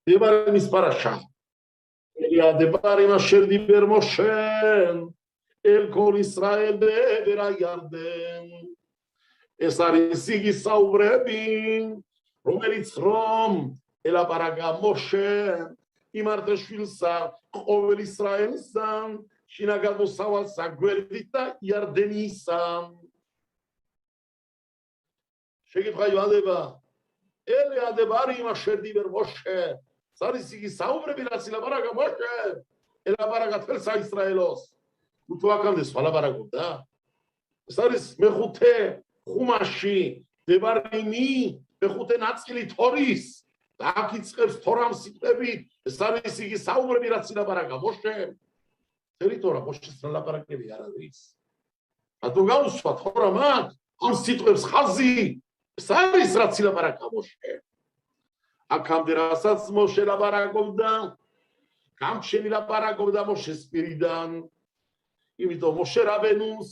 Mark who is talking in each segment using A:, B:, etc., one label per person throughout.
A: Devarim isparasha. Ya devarim asher diber Moshe el kol Israel devera Yarden. Es არის ისი საუბრები, რომელიც რომ ელაპარაკა მოშე იმართაშვილსა ყოველ ისრაელსა შინაგან მოსავალსა გვერდით და იარდენისა. შეკითხვა ივადება ელეადებარი იმაშერ დიბერ მოშე ეს არის ისი საუბრები რაც ელაპარაკა მოშე ელაპარაკა თელს ისრაელოს თუ აქამდე სხვა ლაპარაკობდა ეს არის მეხუთე ხუმაში დებარიმი მეხუთე ნაწილი თორის და აქ იწყებს თორამ სიტყვები ეს არის ისი საუბრები რაც ელაპარაკა მოშე ტერიტორია მოშეს ლაპარაკები არ არის რატო გაუსვა თორამ აქ ამ სიტყვებს ხაზი ეს არის რაც ელაპარაკა მოშე აქამდე რასაც მოშე ლაპარაკობდა გამჩენი ლაპარაკობდა მოშეს პირიდან იმიტომ მოშე რაბენუს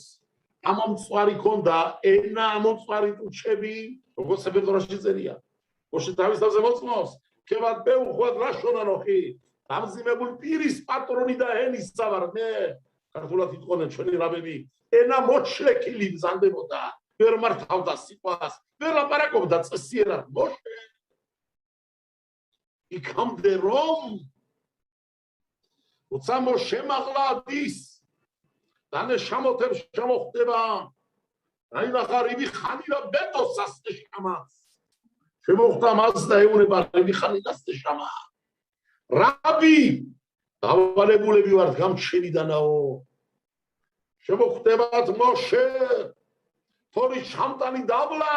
A: ამომწვარი ქონდა ენა ამომწვარი ტუჩები როგორც სეფერდორაში წერია მოშე თავის თავზე მოწმობს ქევად პეუხვად რაშონანოხი დამზიმებულ პირის პატრონი და ენის სავარდნე ქართულად იტყვნენ ჩვენი რაბენი ენა მოჩლეკილი მზანდებოდა ვერ მართავდა სიტყვას ვერ ლაპარაკობდა წესიერად მოშე იქამდე რომ როცა მოშე მაღლა ადის დანე შემოთებს შემოხდება რაინახა რივი ხანილა ბეტოსას შეშამას შემოხდა მას და ეუნება რივი ხანილას შეშამა რაბი დავალებულები ვართ გამჩენიდანაო შემოხდებათ მოშე თორი შამტანი დაბლა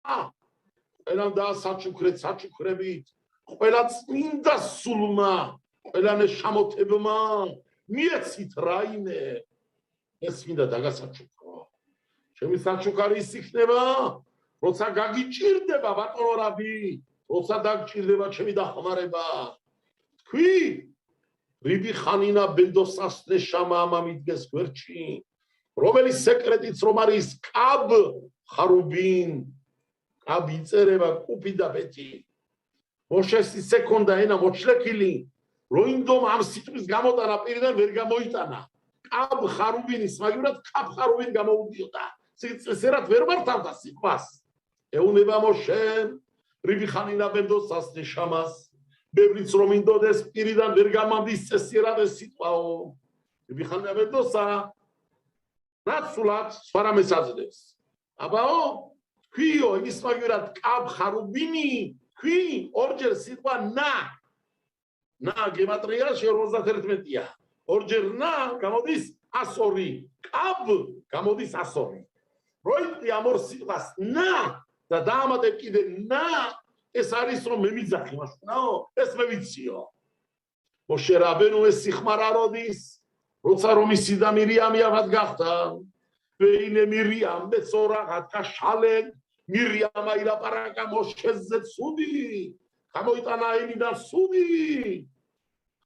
A: ყველამ დაასაჩუქრეთ საჩუქრებით ყველა წმინდა სულმა ყველანე შემოთებმა მიეცით რაიმე ეს მინდა დაგასაჩუქრო ჩემი საჩუქარი ის იქნება როცა გაგიჭირდება ბატონო რაბი როცა დაგჭირდება ჩემი დახმარება თქვი რიბი ხანინა ბენდოსას ნეშამა ამამიდგეს გვერდში რომელიც სეკრეტიც რომ არის კაბ ხარუბინ კაბ იწერება კუფი და ბეთი მოშეს ისე ქონდა ენა მოჩლეკილი როინდომ ამ სიტყვის გამოტანა პირიდან ვერ გამოიტანა კაბ ხარუბინის მაგივრად კაბ ხარუბინ გამოუდიოდა სიცესერად ვერ მართავდა სიტყვას ეუნება მოშე რიბი ხანინა ბენდოსას ნეშამას ბევრიც რომ ინდოდეს პირიდან ვერ გამამდის წესიერად ეს სიტყვაო რიბი ხანინა ბენდოსა რაცულად სვარამეს აძლევს აბაო თქვიო ის მაგივრად კაბ ხარუბინი თქვი ორჯერ სიტყვა ნა გემატრიაში 51-ია ორჯერ ნა გამოდის 102 კაბ გამოდის 102 როიტი ამ ორ სიტყვას ნა და დაამატებ კიდე ნა ეს არის რომ მემიძახი მაშინაო ეს მევიციო მოშე რაბენუ ეს სიხმარა როდის როცა რომ ისი და მირიამი აღად გახდა ბეინე მირიამ მეცორაღად გაშალე მირიამა ილაპარაკა მოშეზე ცუდი გამოიტანა ენიდან სუდი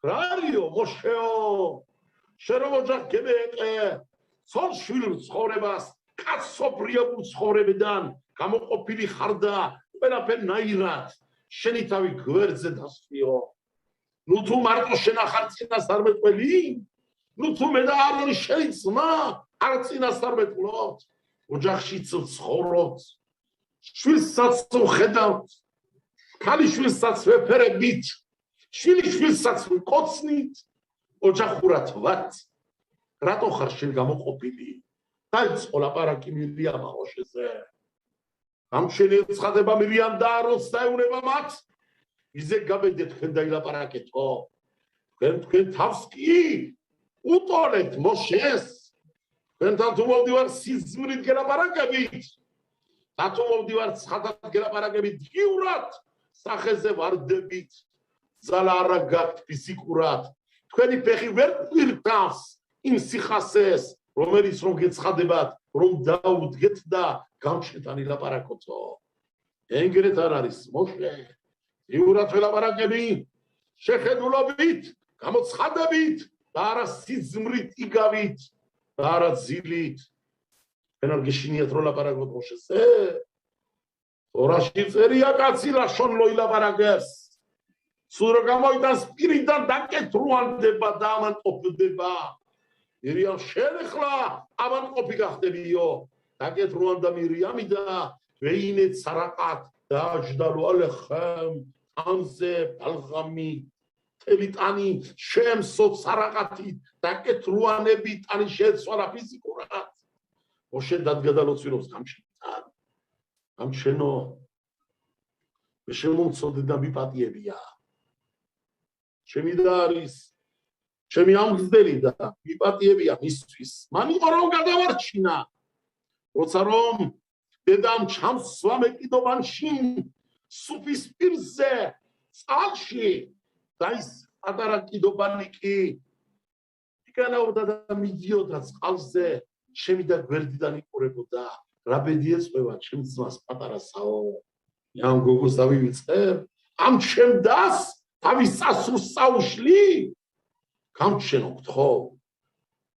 A: რაიო მოშეო შენ ოჯახ გებეყე ცოლ-შვილ ცხოვრებას კაცობრიობულ ცხოვრებიდან გამოყოფილი ხარდა ყველაფერნაირად შენი თავი გვერდზე დასვიო ნუ თუ მარტო შენ ახარ წინას არ მეტყველი ნუ თუ მე და არონი შენი ძმა არ წინას არ მეტყვლობთ ოჯახშიც ცხოვრობთ შვილსაც ხედავთ ქალიშვილსაც ვეფერებით შვილიშვილსაც ვკოცნით ოჯახურად ვართ რატო ხარ შენ გამოყოფილი დაიწყო ლაპარაკი მირიამა მოშეზე გამჩენი ცხადება მირიამ და არონს დაეუნება მათ იზე გაბედეთ თქვენ დაილაპარაკეთო თქვენ თავს კი უტოლეთ მოშეს თქვენთან თუ მოვდივარ სიზმრით გელაპარაკებით და თუ მოვდივარ ცხადად გელაპარაკებით დღიურად სახეზე ვარდებით ძალა არა გაქვთ ფიზიკურად თქვენი ფეხი ვერ პირდავს იმ სიხასეს რომელიც რომ გეცხადებათ რომ დაუდგეთ და გამჩენთან ილაპარაკოთო ენგრეთ არ არის მოშე დღიურად ველაპარაკები შეხედულობით გამოცხადებით და არა სიზმრით იგავით და არა ძილით თქვენ არ გეშინიათ რომ ლაპარაკოთ მოშეზე თორაში წერია კაცი ლაშონ ლოილაპარაკებს სულ რომ გამოიტანს პირიდან დაკეთრუანდება და ამანყოფდება. მირიამ შენახლა ამანყოფი გახდებიო. დაკეთრუანდა მირიამი და ვეინეთ სარაყათ დააჯდალო ალეხემ ამზე ბალღამი ტანი შემსოთ სარაყათი დაკეთრუანები ტანი შეცვალა ფიზიკურად. მოშე დადგადალოცვირობს გამჩენთან. გამჩენო მე შემომწოდე და მიპატიებია. ჩემი და არის ჩემი ამგზდელი და მიპატიებია მისთვის. მან იყო რომ გადავარჩინა. როცა რომ დედამ ჩამს სვამეკიდობანში სუფის პირზე წყალში და ის პატარა კიდობანი კი იკანაობდა და მიდიოდა წყალზე ჩემი და გვერდიდან იყურებოდა რა ბედი ეწვევა ჩემ ძმას პატარასაო. ამ გოგოს დავივიწყებ ამ ჩემ დას თავის წასულს წაუშლი გამჩენო გთხოვ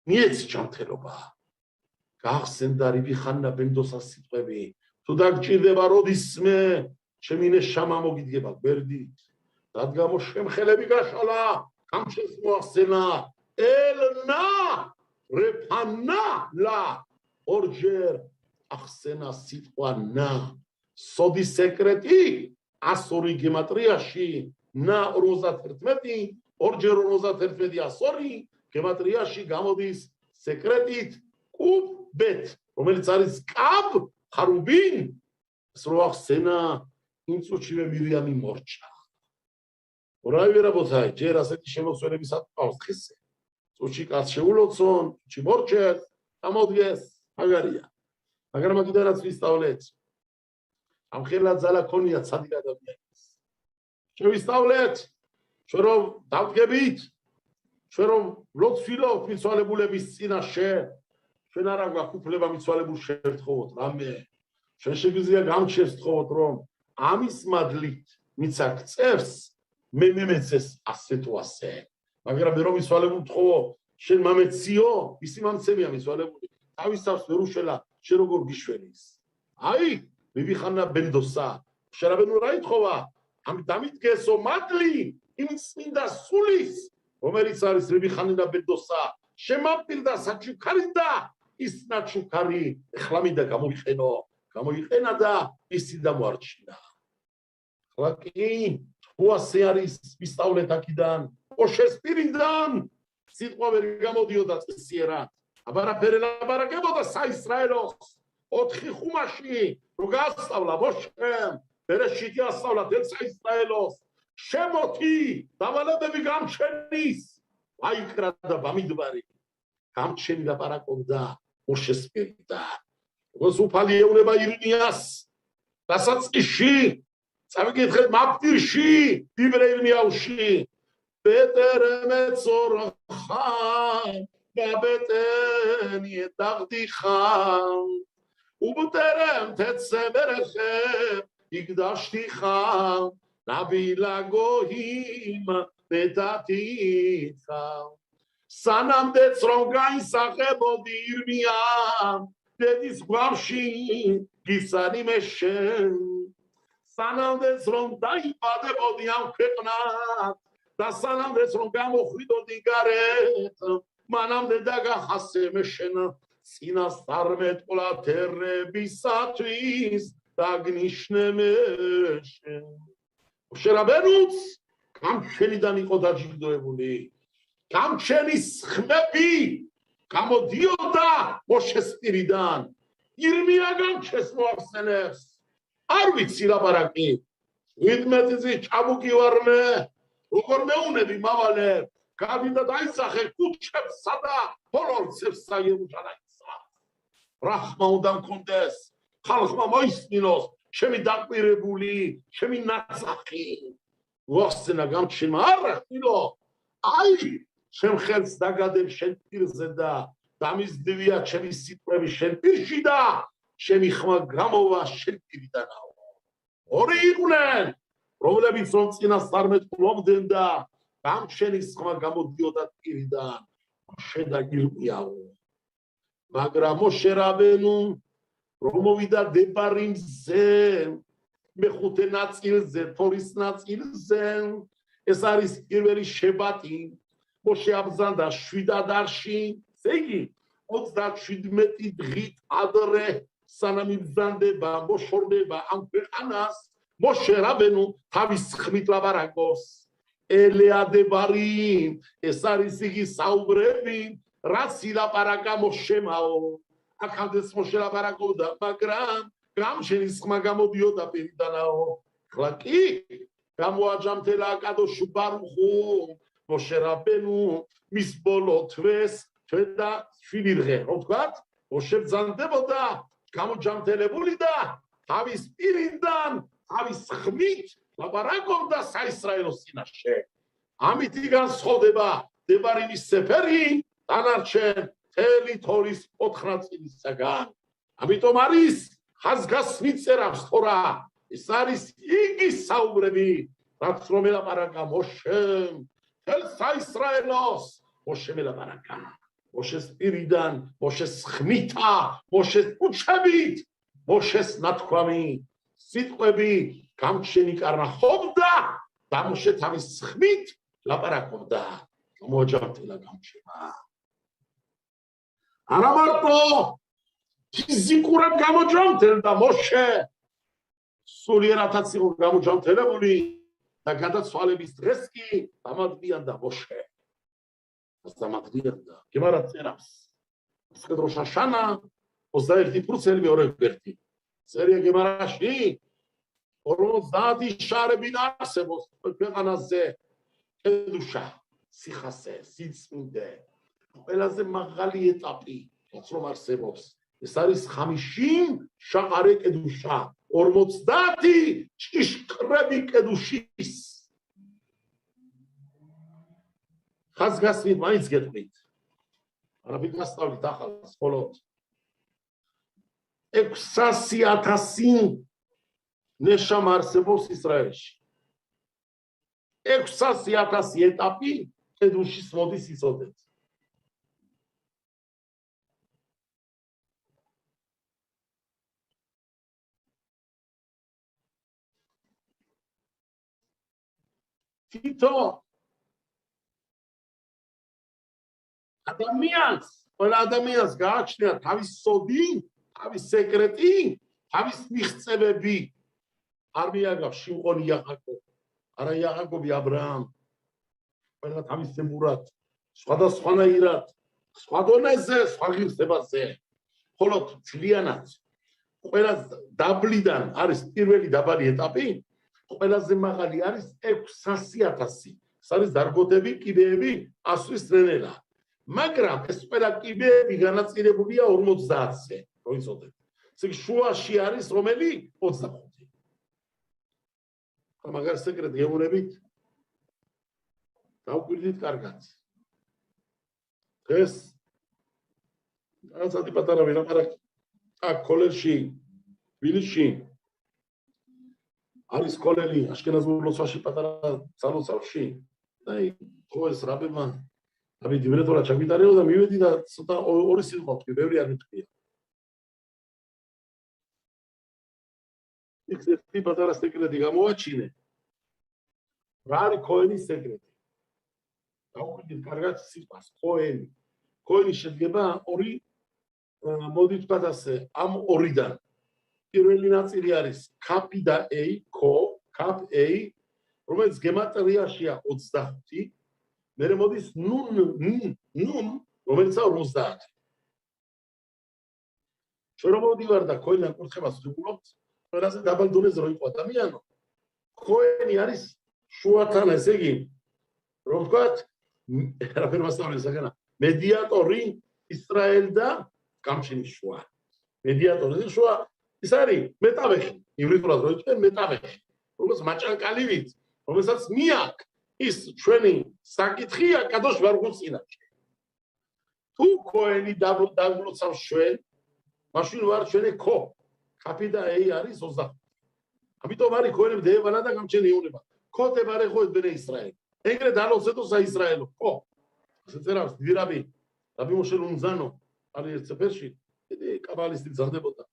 A: მიეცი ჯანმრთელობა. გახსენდა რიბიხანა ბენდოსას სიტყვები თუ დაგჭირდება როდისმე ჩემი ნეშამა მოგიდგება გვერდით. რადგან შემხელები გაშალა გამჩენს მოახსენა ელნა რეფანა ლა ორჯერ ახსენა სიტყვა ნა სოდი სეკრეტი ასური გემატრიაში ნა 51 ორჯერ 51 ასორი გემატრიაში გამოდის სეკრეტით კუბ ბეთ რომელიც არის კაბ ხარუბინ სრო ახსენა იმ წუთშივე მირიამი მორჩა. ორავე რაბოთაი ჯერ ასეთი შემოსვლების ატყავს ხისე წუთში კაც შეულოცონ წუთში მორჩეს ამოდგეს მაგარია. მაგრამ მაგიდანაც ვისწავლეთ ამ ხელა ძალა ქონია ცადი ადამიანს. შევისწავლეთ ჩვენ რომ დავდგებით ჩვენ რომ ლოცვილობთ მიცვალებულების წინაშე ჩვენ არა გვაქვს უფლება მიცვალებულს შევთხოვოთ რამე. ჩვენ შეგვიძლია გამჩეს თხოვოთ რომ ამის მადლით მიცა გწერს მე მეცეს ასე თუ ასე. მაგრამ მე რომ მიცვალებულ თხოვო შენ მამეციო ისი მამცემია მიცვალებული თავის თავს ვერ უშველა შენ როგორ გიშველის. აი მიბიხანა ბენდოსა შერაბენუ რა ითხოვა ამ დამიდგესო მადლი იმ წმინდა სულის რომელიც არის მიბიხანა ბენდოსა შემაპირდა საჩუქარიდა ის ნაჩუქარი ეხლა მინდა გამოიყენა და ისი დამოარჩინა. ხლა კი უასე არის ვისწავლეთ აქედან ოშეს პირიდან სიტყვა ვერ გამოდიოდა წესიერად. აბარაფერი ლაბარაკებოდა საისრაელოს 4 ხუმაში რო გაასწავლა მოშემ ბერეშითი ასწავლა თელ საისრაელოს შემოთი დავალებები გამჩენის აიკრა და ბამიდბარი გამჩენი ლაბარაკობდა მოშეს პირიდან. როგორც უფალი ეუბნება ირმიას დასაწყისში წავიკითხეთ მაფტირში ბიბლია ირმიაუში ბეტერემეცორხა ბაბეტენი დაღდიხან უბტერემ თეცებერხე იგდაშტიხან ნაბილაგოհიმ მეტათიხა სანამდეც რომ გაისახებოდი ირმიამ დედის გვამში გისანი მეშენ სანამდეც რომ დაიბადებოდი ამ ქვეყნად და სანამდეც რომ გამოხვიდოდი გარეთ მანამდე დაგახასე მეშენ წინასწარმეტყვლათერებისათვის დაგნიშნე მეშენ. შერაბენუც გამჩენიდან იყო დაჯილდოებული. გამჩენის ხმები გამოდიოდა მოშეს პირიდან. ირმია გამჩეს მოახსენებს. არ ვიცი ლაბარაკი. 17 წლის ჭაბუკი ვარ მე. როგორ მეუნები მავალე. გავიდა დაისახე კუჩებსა და ფოლორცებს საიერუსალიმსა. რა ხმა უნდა მქონდეს. ხალხმა მოისმინოს ჩემი დაკვირებული, ჩემი ნაცახი. მოახსენა გამჩენმა არა ხილო. აი შენ ხელს დაგადებ შენ პირზე და დამისდივია ჩემი სიტყვები შენ პირში და ჩემი ხმა გამოვა შენ პირიდანაო. ორი იყვნენ, რომლებიც რომ წინასწარმეტყვლობდნენ და გამჩენის ხმა გამოდიოდა პირიდან, მოშე და ირმიაო. მაგრამ მოშე რაბენუ რომ მოვიდა დებარიმზე, მეხუთე ნაწილზე, თორის ნაწილზე, ეს არის პირველი შებატი მოშე აბზანდა 7 ადარში ესე იგი 37 დღით ადრე სანამ იბზანდება მოშორდება ამ ქვეყანას მოშე რაბენუ თავის ხმით ლაბარაკოს ელეადებარი ეს არის იგი საუბრები რაც ილაპარაკა მოშემაო აქამდე მოშე ლაბარაკობდა მაგრამ გამშენის ხმა გამოდიოდა პირიდანაო ხლა კი გამოაჯამთელა კადოშ ბარუხუ მოშე რაბენუ მის ბოლო თვეს და შვიდი დღე რო ვთქვათ მოშე ბრძანდებოდა გამოჯამთელებული და თავის პირიდან თავის ხმით ლაპარაკობდა საისრაელოს წინაშე ამით განსხვავდება დებარინის სეფერი დანარჩენ მთელი თორის 4 ნაწილისაგან ამიტომ არის ხაზგასმით წერავს თორა ეს არის იგი საუბრები რაც რომ ელაპარაკა მოშემ მთელ საისრაელოს მოშემ ელაპარაკა მოშეს პირიდან მოშეს ხმითა მოშეს უჩებით მოშეს ნათქვამი სიტყვები გამჩენი კარნახობდა და მოშე თავის ხმით ლაპარაკობდა მოაჯამთელა გამჩენა არა მარტო ფიზიკურად გამოჯამთელდა მოშე სულიერათაც იყო გამოჯამთელებული და გადაცვალების დღეს კი დამადვიანდა მოშე დამადვიანდა გემარა წერავს სკედროშა შანა 21% მეორე გვერდი წერია გემარაში 50 შარები არსებობს ქვეყანაზე კედუშა სიხასე სიწმინდე ყველაზე მაღალი ეტაპი რაც რომ არსებობს ეს არის 50 შაყარე კედუშა 50 ჭიშკრები კედუშის ხაზგასმით მაინც გეტყვით არაფერ გასწავლით ახალს მხოლოდ 600,000 ნეშამა არსებობს ისრაელში 600,000 ეტაპი კედუშის მოდის იცოდეთ თითო ყველა ადამიანს გააჩნია თავის სოდი თავის სეკრეტი თავის მიღწევები არ მიაგავს შიმღონი იახაკო არა იახაკობი აბრაამ ყველა თავისებურად სხვადასხვანაირად სხვა დონეზე სხვა ღირსებაზე მხოლოდ ძალიანად ყველა დაბლიდან არის პირველი დაბალი ეტაპი ყველაზე მაღალი არის 600,000 ეს არის დარგოდები კიბეები ასვლის ტრენერა მაგრამ ეს ყველა კიბეები განაწილებულია 50-ზე რო იცოდეთ ესე იგი შუაში არის რომელი 25 მაგარ სეკრეტ გეუბნებით დავკვირდით კარგად დღეს რაღაცა პატარა ვილაპარაკი აქ კოლეჯში თბილისში არის კოლელი აშკენაზურ ლოცვაში პატარა სალოცავში და ხო ეს რაბებმა ამი დირექტორად ჩაგვიტარეო და მივედი და ცოტა ორი სიტყვა ვთქვი ბევრი არ მიტყვია ეს პატარა სეკრეტი გამოვაჩინე რა არის ქოენის სეკრეტი დავუკვირდით კარგად სიტყვას ქოენი შედგება ორი მოდით ვთქვათ ასე ამ ორიდან პირველი ნაწილი არის კაპი და ეი კაპ ეი რომელიც გემატრიაშია 25 მერე მოდის ნუნ რომელიც 50 ჩვენ რომ მოვდივარ და ქოენიდან კურთხებას ვუყურებთ ყველაზე დაბალ დონეზე რო იყო ადამიანო ქოენი არის შუათან ესე იგი რომ ვთქვათ რა ფერმასწავლე საგანა მედიატორი ისრაელ და გამჩენის შუა მედიატორი შუა ის არის მეტავეხი ივრიდულად რო იწვე მეტავეხი როგორც მაჭანკალივით რომელსაც მიაკ ის ჩვენი საკითხია კადოშ ბარუხის წინაშე თუ ქოენი დაგლოცავს ჩვენ მაშინ ვარ ჩვენი კაპი და ეი არის 20 ამიტომ არის ქოენები დევანა და გამჩენი იუნება ქოთებარე ხო ბნე ისრაელი ეგრე დალოცეთო საისრაელო ასე წერავს დირაბი რაბი მოშე ლუნზანო არის ერთ სეფერში კაბალისტი გზარდებოდა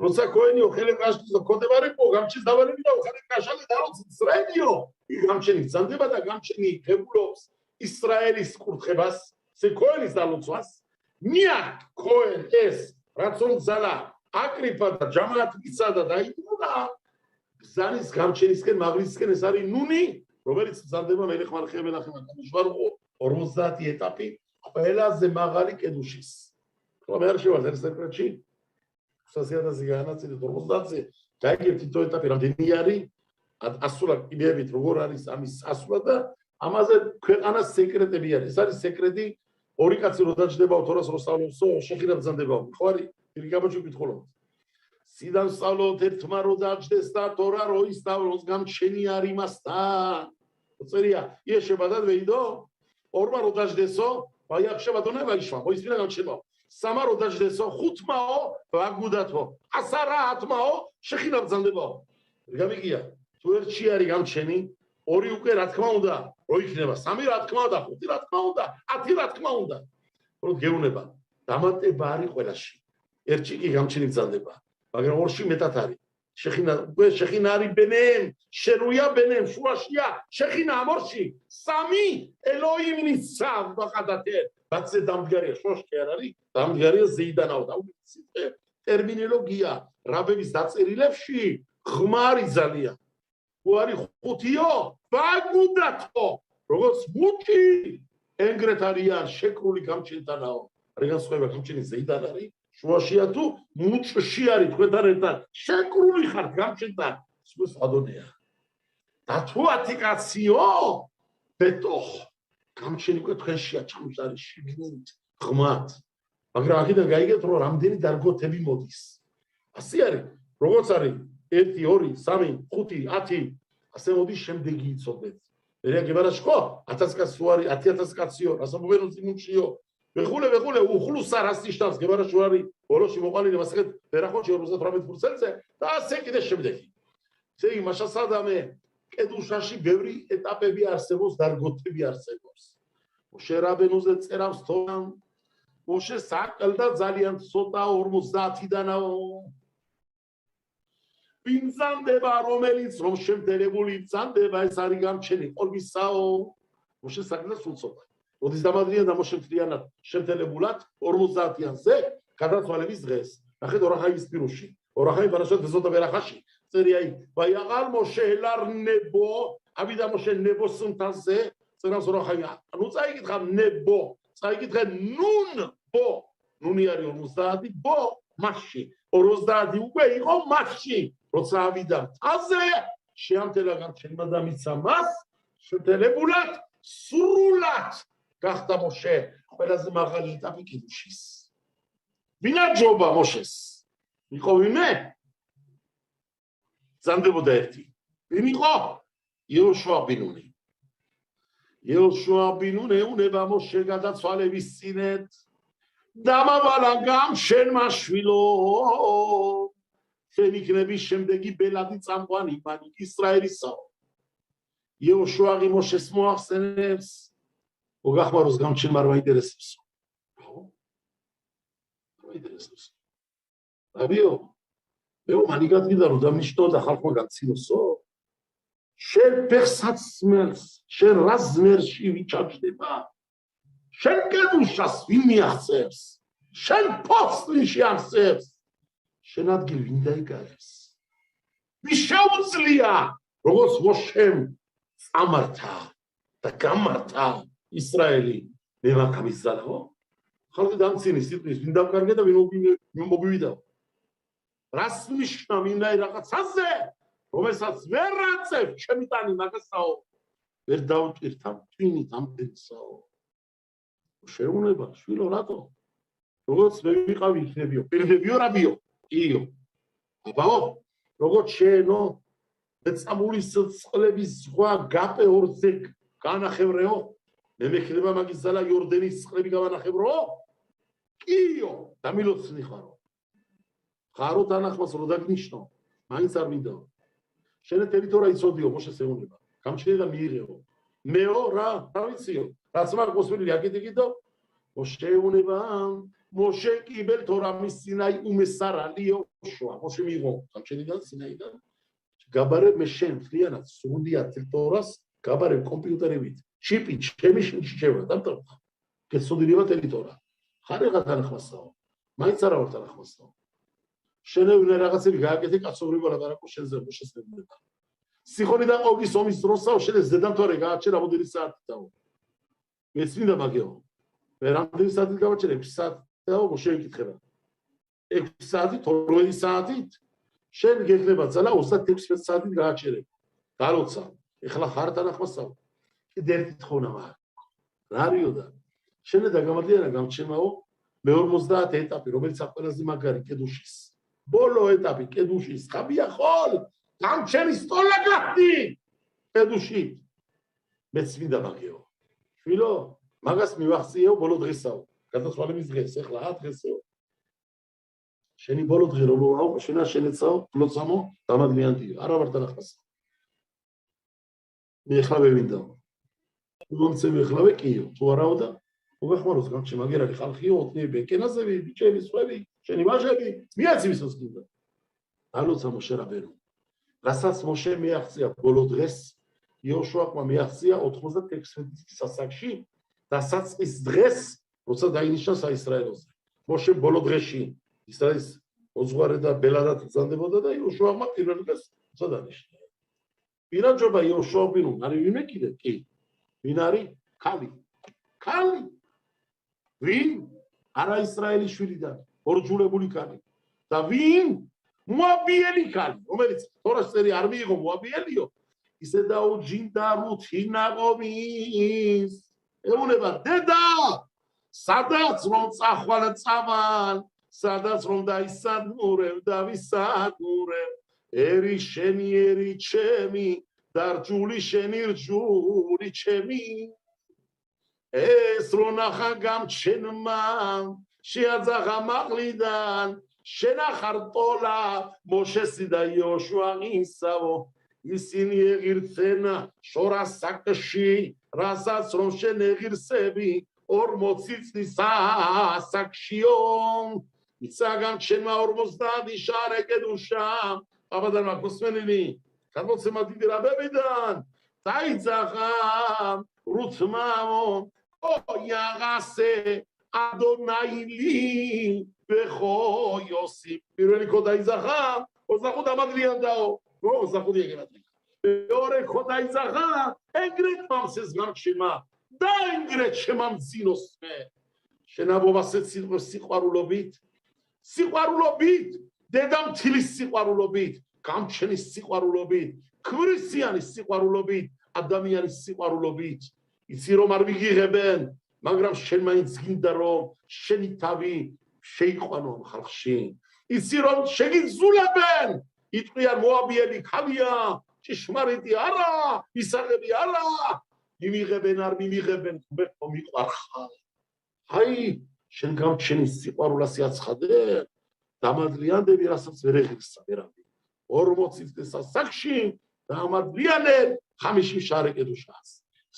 A: როცა ქოენიო ხელე კაშკისო ქოდებარებო გამჩის დავალებიდო ხალე კაშალე დაროც ისრაელიო გამჩენი ბრძანდება და გამჩენი ღებულობს ისრაელის კურთხებას ზე ქოენის დალოცვას მია ქოენ ეს რაც უბრძალა აკრიფა და ჯამაათ მიცადა და იტყოდა ბრძანის გამჩენისკენ მაღლისკენ ეს არის ნუნი რომელიც ბრძანდება მელეხ მარხია მელახემა გამშვარყო 50 ეტაპი ყველაზე მაღალი კედუშის ხომ არ შევარ ეს სეკრეტში 100-ზე განაწილეთ 50-ზე გაიგებთ თითო ეტაპი რამდენი არის ასულად იდეებით როგორ არის ამის ასვლა და ამაზე ქვეყანას სეკრეტები არის ეს არის სეკრეტი ორი კაცი რო დაჯდებაო თორას რო სწავლობსო შეხირა ბრძანდებაო ხო არის დიდი გაბოჭი გითხულობთ სიდან სწავლობთ ერთმა რო დაჯდეს და თორა რო ისწავლოს გამჩენი არ იმასთან წერია იეშებადად ვეიდო ორმა რო დაჯდესო ვაიახშება დონა ვაიშვა ხო ისმინა გამჩენაო სამარო დაჯდესო ხუთმაო ვაგუდათო ასარა ათმაო შეხინა ბრძანდებაო გამიგია თუ ერთში არის გამჩენი ორი უკვე რა თქმა უნდა რო იქნება სამი რა თქმა უნდა ხუთი რა თქმა უნდა 10 რა თქმა უნდა რო გეუნება დამატება არის ყველაში ერთში კი გამჩენი ბრძანდება მაგრამ ორში მეტად არის შეხინა არის ბენემ შერუია ბენემ შუაშია შეხინა ამორში სამი ელოიმ ნიცავ ბახადათე ბაცე დამდგარია შოშკი არ არის დამდგარია ზეიდანაო და ტერმინოლოგია რაბების დაწერილებში ხმარი ძალიან თუ არის ხუთიო ვაგუდათო როგორც მუჭი ენგრეთ არიან შეკრული გამჩენთანაო რეგანსხვება გამჩენი ზეიდან არის შუაშია თუ მუჭში არის თქვენთან ერთად შეკრული ხართ გამჩენთან სულ ადონია და თუ ატიკაციო ბეტო გამჩენი უკვე თქვენშია ჩამჭარი შიგნით ღმათ მაგრამ აქედან გაიგეთ რომ რამდენი დარგოთები მოდის ასე არის როგორც არის 1 2 3 5 10 ასე მოდის შემდეგი იცოდეთ მერე გებარაშკო 1000 კაცი უარი 10000 კაციო რასამობენო წიმუნჩიო ვეხულე უხლუსა რას ნიშნავს გებარაშკო არის ბოლოში მოყალინე მასეთ ვერახოჩი 58%-ზე და ასე კიდე შემდეგი ესე იგი მაშასადამე კედუშაში ბევრი ეტაპები არსებობს დარგოთები არსებობს მოშე რაბენოზე წერავს თორამ მოშე საყელდა ძალიან ცოტა 50-დანაო ბინძანდება რომელიც რომ შემდელებული ბრძანდება ეს არის გამჩენი ყოლმისაო მოშე საყელდა სულ ცოტა როდის დამადრიან და მოშემთლიანად შემდელებულად 50-იანზე გადაცვალების დღეს ნახეთ ორახაის პირუში ორახაი ბარაშად ზოდა ვერახაში წერია ვაიაღალ მოშე ელარნებო ავიდა მოშე ნებოსუნთაზე წერავს ორახაია ნუ წაიკითხა ნებო წაიკითხე ნუნ ბო ნუნი არის 50 ბო მასში 50 უკვე იყო მასში როცა ავიდა აზე შეამთელა გამჩენმა და მიცა მას შემდელებულად სრულად გახდა მოშე ყველაზე მაღალი ეტაპი კედუშის ვინაჯობა მოშეს იყო ვინმე ზანდებოდა ერთი ვინ იყო იოშუა ბინუნი იოშუა ბინუნი უნება მოშე გადაცვალების წინეთ დამავალა გამშენმა შვილო შენ იქნები შემდეგი ბელადი წამყვანი მანი ისრაელისაო იოშუა მოშეს მოახსენებს მოგახმაროს გამჩენმა არ მაინტერესებსო მაინტერესებს აბიო მე მანიგად გიდა რომ დამნიშნო და ხალხმა განცინოსო შენ ფეხსაც სმელს შენ რაზმერში ვიჩაჯდება შენ კედუშას ვინ მიაღწევს შენ პოსტში აღწევს შენ ადგილ ვინ დაიკარებს ვის შეუძლია როგორც მოშემ წამართა და გამართა ისრაელი მე მაგამის ზალაო ხალხი დამცინის სიტყვის ვინ დავკარგე და ვინ მოგივიდა რას ნიშნა მინდა რაღაცაზე რომელსაც ვერ აწევ ჩემი ტანი მაგასაო ვერ დავტვირთა ტვინით ამდენსაო შეუნება შვილო რატო როგორც მე ვიყავი იქნებიო პირდებიო რაბიო იო აბაო როგორც შენო მეწამულის წყლების ზღვა გაპე ორზე განახევრეო მე მექნება მაგის ზალა იორდენის წყლები გავანახევრო კიო დამილოცნი ხარო ხარო თანახმას რო დაგნიშნო მაინც არ მინდაო შენ ტერიტორია იცოდიო მოშე შეუნება გამჩნია და მიიღეო მეო რა ვიციო რაც მაგ მოსვლილი აკიდიკიდო მოშეუნება Moshe კიბელ თორამის სინაი უმესარალი იოშუა Moshe მიიღო სამჩენიდან სინაიდან გაბარე მე შენ მთლიანად სრულად თორას გაბარე კომპიუტერებით ჩიპი ჩემი შეჭება დამტყდა გეცოდიება ტერიტორია ხარიღა თანხმასაო მაინც არა ვარ თანხმასაო შენევნე რაღაცები გააკეთე კაცობრიობა ლაპარაკო შენზე შესაძლებლობა სიხონიდან ყოვის ომის დროსაო შენ ზედამთვარე გააჩერა რამდენი საათითაო მეც მინდა მაგეო მე რამდენი საათით გავაჩერე 6 საათითაო მოშეკითხება 6 საათი 12 საათით შენ გექნება ძალა 36 საათით გააჩერე გაროცა ეხლა ხარ თანხმასაო კიდე ერთი თხოვნა მაქვს რა არისო შენ დაგამადლიანა გამჩემაო მე 50 ეტაპი რომელიც ყველაზე მაგარი კედუშის ბოლო ეტაპი კედუშის ხაბია ხოლ გამჩენი სტოლა გახდი კედუში მეც მინდა მაგეო შვილო მაგას მივახციეო ბოლო დღესაო გადასვალების დღეს ეხლა რა დღესეო შენი ბოლო დღე რომ ვაო შენა შენეცაო ფლოცამო დამადლიანტიო არა ვარ თანხმასა მე ეხლა ვევინდაო რომცე მეხლავე კიო თუ არაო და მოგახმაროს გამჩე მაგერალი ხალხიო ოტნიები კენაზები ბიჭები სხვები შენი ვაჟები მიაცი ვისოს კიდე ალოცა მოშე რაბერო რასაც მოშე მიაღწია ბოლო დღეს იოშუაკმა მიაღწია 96 სასაკში და საწყის დღეს როცა დაინიშნა საისრაელოზე მოშე ბოლო დღეში ისრაელის ოზღვარე და ბელადად ბრძანდებოდა და იოშუაკმა პირველ დღეს როცა დანიშნა პირაჯობა იოშუაკინუ არის ვინმე კიდე კი ვინ არის ქალი ვინ არა ისრაელის შვილიდან ორჯულებული ქალი და ვინ მოაბიელი ქალი რომელიც თორას წერი არ მიიღო მოაბიელიო ისე დაუჯინდა რუთინა ყომის ეუნება დედა სადაც რომ წახვალ წავალ სადაც რომ დაისადმურებ და ვისადმურებ ერი შენი ერი ჩემი და რჯული შენი რჯული ჩემი ეს რო ნახა გამჩენმა შეაძაღა მაღლიდან შენახარ ტოლა მოშესი და იოშუა ისავო ისინი ეღირცენა შორას საკში რასაც რომ შენ ეღირსები 40 წლის ასაკშიო ისა გამჩენმა 50 შარე კედუშა აბადარმა გოსმენილი გადმოცემა დიდი რაბებიდან დაიძახა რუთმამო ოიაღასე ადონაილი ბეხო იოსი პირველი ხო დაიძახა 25 დამადლიანდაო 25 ეგრეთ მეორე ხო დაიძახა ეგრეთ მომსეს გამჩემა და ეგრეთ შემამძინოსმე შენაბობასეც სიყვარულობით დედამთილის სიყვარულობით გამჩენის სიყვარულობით ქვრისიანის სიყვარულობით ადამიანის სიყვარულობით იცი რომ არ ვიგიღებენ მაგრამ შენ მაინც გინდა რომ შენი თავი შეიყვანო ამ ხალხში იცი რომ შეგიძულებენ იტყვიან მოაბიელი ქალია ჭიშმარიტი არა ისაღები არა მიმიღებენ არ მიმიღებენ ხო მიყვარხარ აი შენ გამჩენის სიყვარულას იაცხადე დამადლიანდები რასაც ვერ ეღირსა ვერავი 40 წლის ასაკში დამადლიანებ ხამიში შარე კედუშას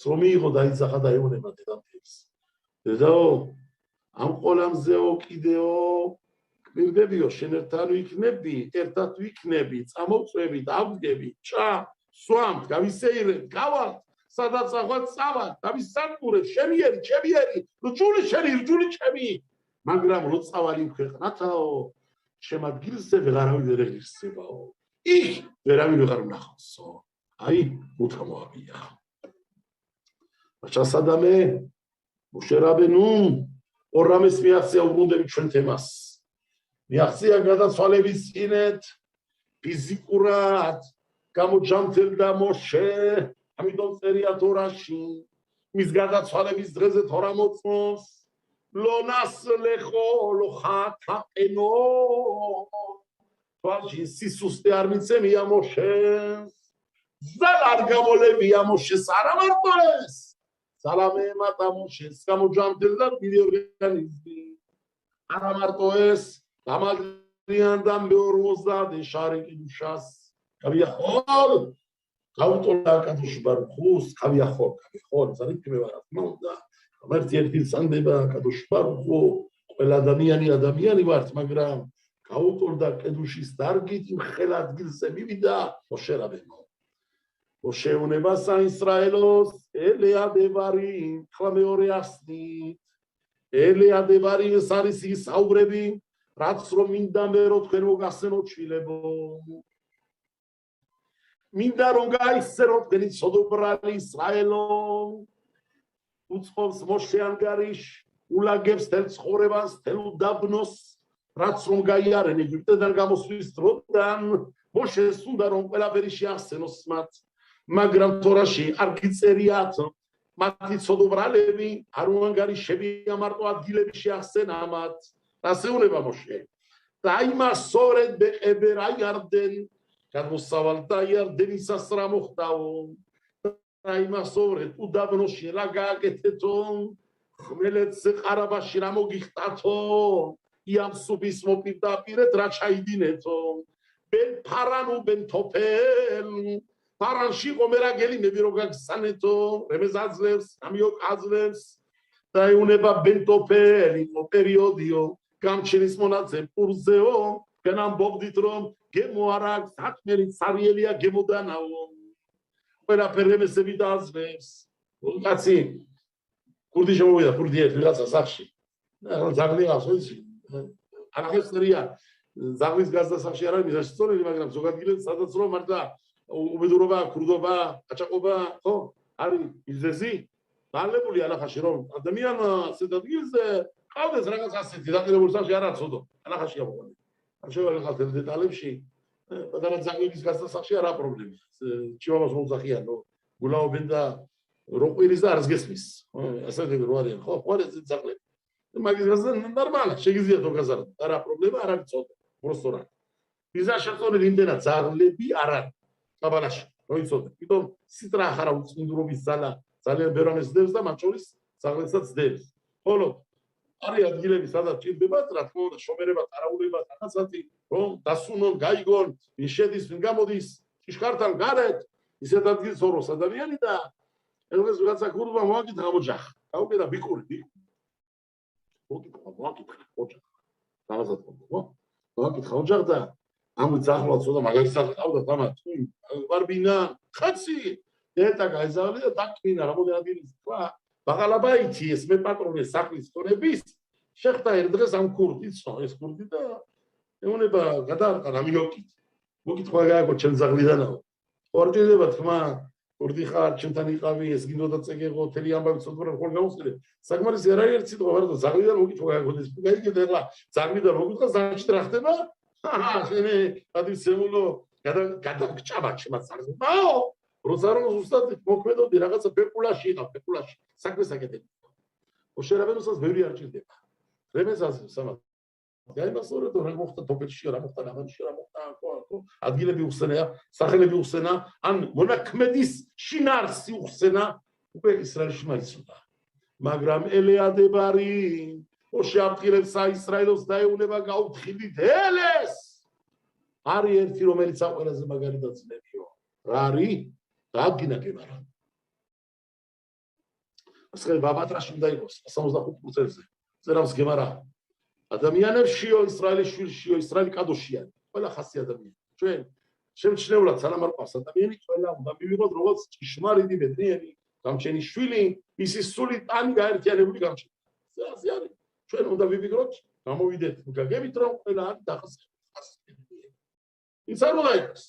A: რომ მიიღო დაიძახა და ეუნება დედამთილს დედაო ამ ყოლამზეო კიდეო კვირდებიო შენ ერთად ვიქნები ერთად ვიქნები წამოვწვევი დავდგები ჭა სვამთ გავისეირებ გავალთ სადაც ახლა წავალ დავისანკურებ შემიერი ჩემიერი რჯული შენი რჯული ჩემი მაგრამ რო წავალი ქვეყნათაო შემადგილზე ვეღარავინ ვერ ეღირსებაო იქ ვერავინ ვეღარ ვნახავსო აი უთამოაბია ჩასადამე მოშე რაბენუ ორამეს მიაღწია უბრუნდები ჩვენ თემას მიაღწია გადაცვალების წინეთ ფიზიკურად გამოჯამთელდა მოშე ამიტომ წერია თორაში მის გადაცვალების დღეზე თორა მოწმოს ლონას ლეხო ლოხათაყენო თვალში სისუსტე არ მიცემია მოშეს ზალ არ გამოლებია მოშეს არა მარტო ეს ზალამე ემატა მოშეს გამოჯამთელდა დიდი ორგანიზმი არა მარტო ეს დამადლიანდა მე 50 შარი კიდუშას გავიახოლ გაუტოლა კადუში ბარხუს გავიახოლ ზარიფი მე ვარ თქმა უნდა ღმერთი ერთი სანდება კადუში ბარხუ ყველა ადამიანი ვართ, მაგრამ გაუტოლდა კედუშის დარგით იმ ხელ ადგილზე მივიდა მოშე რაბენო. მოშე უნება საისრაელოს ელეადებარი, ხლა მეორე ასნით. ელეადებარი ეს არის ის საუბრები, რაც რომ მინდა მე რომ თქვენ მოგახსენოთ შვილებო. მინდა რომ გაიხსენოთ თქვენი ცოდობრალი ისრაელო. უცხობს მოშე ანგარიშ, ულაგებს თელ ცხოვრებას, თელ უდაბნოს, რაც რომ გაიარენ ეგვიპტედან გამოსვლის დროდან, მოშეს უნდა რომ ყველაფერი შეახსენოს მათ, მაგრამ თორაში არ გიწერიათ მათი ცოდობრალები, არ უანგარიშებია მარტო ადგილები შეახსენა მათ. ასე უნება მოშე. დაიმასორეთ ბეყებერ აიარდენ, გადმოსავალდა იარდენისას რა მოხდაო. დაიმასორეთ უდაბნოში რა გააკეთეთო, ხმელეთს ყარაბაში რა მოგიხტათო, იამსუბის მოპირდაპირეთ რა ჩაიდინეთო. ბენ ფარანუ ბენ თოფელ, ფარანში ყომერაგელინები რო გაგსანეთო, რემეს აძლევს, ამიოკ აძლევს. დაეუნება ბენ თოფელი პერიოდიო, გამჩენის მონაცემ პურზეო, გენ ამბობდით რომ გემო არ აქვს, საქმერი სარიელია გემოდანაო. ყველაფერი რემესები დააძლევს. კაცი კურდი შემოვიდა, კურდი ერთ ვიღაცა სახში. ზაღლი აქვს, ვიცი. არახესერია ზაღლის გაზდასახში არ არის მისასწორელი, მაგრამ ზოგადგილებს სადაც რომ მარტო უბედურობა, ქურდობა, აჭაყობა, ხო? არის იზეზი. დალებული ანახაში რომ ადამიანმა სედადგილზე ყავდეს რაღაც ასეთი დაყირებული სახში არ არცოდო. ანახაში ამოყოლი. არ შევარეხალთ დეტალებში. პატარა ზაღლის გაზდასახში არა პრობლემა. ჩივამოს მოუძახიანო. გულაობენ და რო ყვირის და არს გესმის. ასეთი რო არიან, ხო? ხო არის ზაღლები. მაგის გაზა ნორმალია, შეგიძლია თო გაზარდო. არა პრობლემა, არ არის წოდო. პროსტო რა. ვიზა შეწონილი იმდენად ზაღლები არ არის. საბანაში, რო იცოდე. თვითონ სიტრა ახარა უწმინდრობის ზალა ძალიან ბევრს დევს და მათ შორის ზაღლებსაც დევს. ხოლო არის ადგილები, სადაც ჭირდებათ, რა თქმა უნდა, შომერებად, არაულებად, რაღაცათი, რომ დასუნონ, გაიგონ, ვინ შედის, ვინ გამოდის, ჭიშკართან გარეთ, ისეთ ადგილს ოროს ადამიანი და ელღეს ვიღაცა ქურდმა მოაკითხა ოჯახ. გაუკეთა ბიკური. მოაკითხა ოჯახ. რაღაცად ხო? მოაკითხა ოჯახ და ამით ზაღლად ცოტა მაგალითად ყავდა თამათ. ვარბინა, ხაცი, დეტა გაიზავნა და დაკმინა რამოდენად ის თქვა. ბაღალაბაითი ეს მე პატრონი სახლის თორების შეხტა ერთ დღეს ამ ქურდიც ეს ქურდი და ეუნება გადაარყა ამიოკით მოგითხა გააკო ჩემ ზაღლიდანაო ორჯერება თქმა ქურდი ხარ ჩემთან იყავი ეს გინდოდა წეგეღო თელი ამბავი ცოდვრა ხოლ გამოსწრე საკმარისი არ არის ციტყვა ვარდა ზაღლიდან მოგითხა გააკო ეს გაიგეთ ახლა ზაღლიდან მოგითხა ზაღში რა ხდება შენი ადისემულო გადაგჭამა ჩემაც ზაღლიდაო როზაროს უსტად მოქმედოდი რაღაცა პეპულაში იყავ პეპულაში საქმეს აკეთებ. ოშერაბენოსაც ბევრი არ ჭირდება. რემესას სამად. გაიმასორე თუ რა მოხდა თოფეთში, რა მოხდა ნამანში, რა მოხდა ხო, ადგილები უხსენია, სახელები უხსენა, ან მონაქმედის შინაარსი უხსენა, უკვე ისრაელში მაიცოდა. მაგრამ ელეადებარი ოშეაფრთხილებს საისრაელოს დაეუნება გაუთხილით ელეს. არის ერთი რომელიც ამ ყველაზე მაგარი დაწნებიო. რა არის? დადგინა გემარა. ასხელი ბაბატრაში უნდა იყოს 75%-ზე. წერავს გემარა. ადამიანებშიო ისრაელის შვილშიო ისრაელი კადოშია. ყველა ხასი ადამიანი. ჩვენ შემჩნეულად სანამ არ ყავს ადამიანი, ყველა უნდა მივიღოთ როგორც ჭიშმარიტი ბედნიერი, გამჩენი შვილი, ისი სული ტანი გაერთიანებული გამჩენი. ასე არის. ჩვენ უნდა ვივიგროთ, გამოვიდეთ გაგებით რომ ყველა არის დახასიათებული. ის არ უნდა იყოს.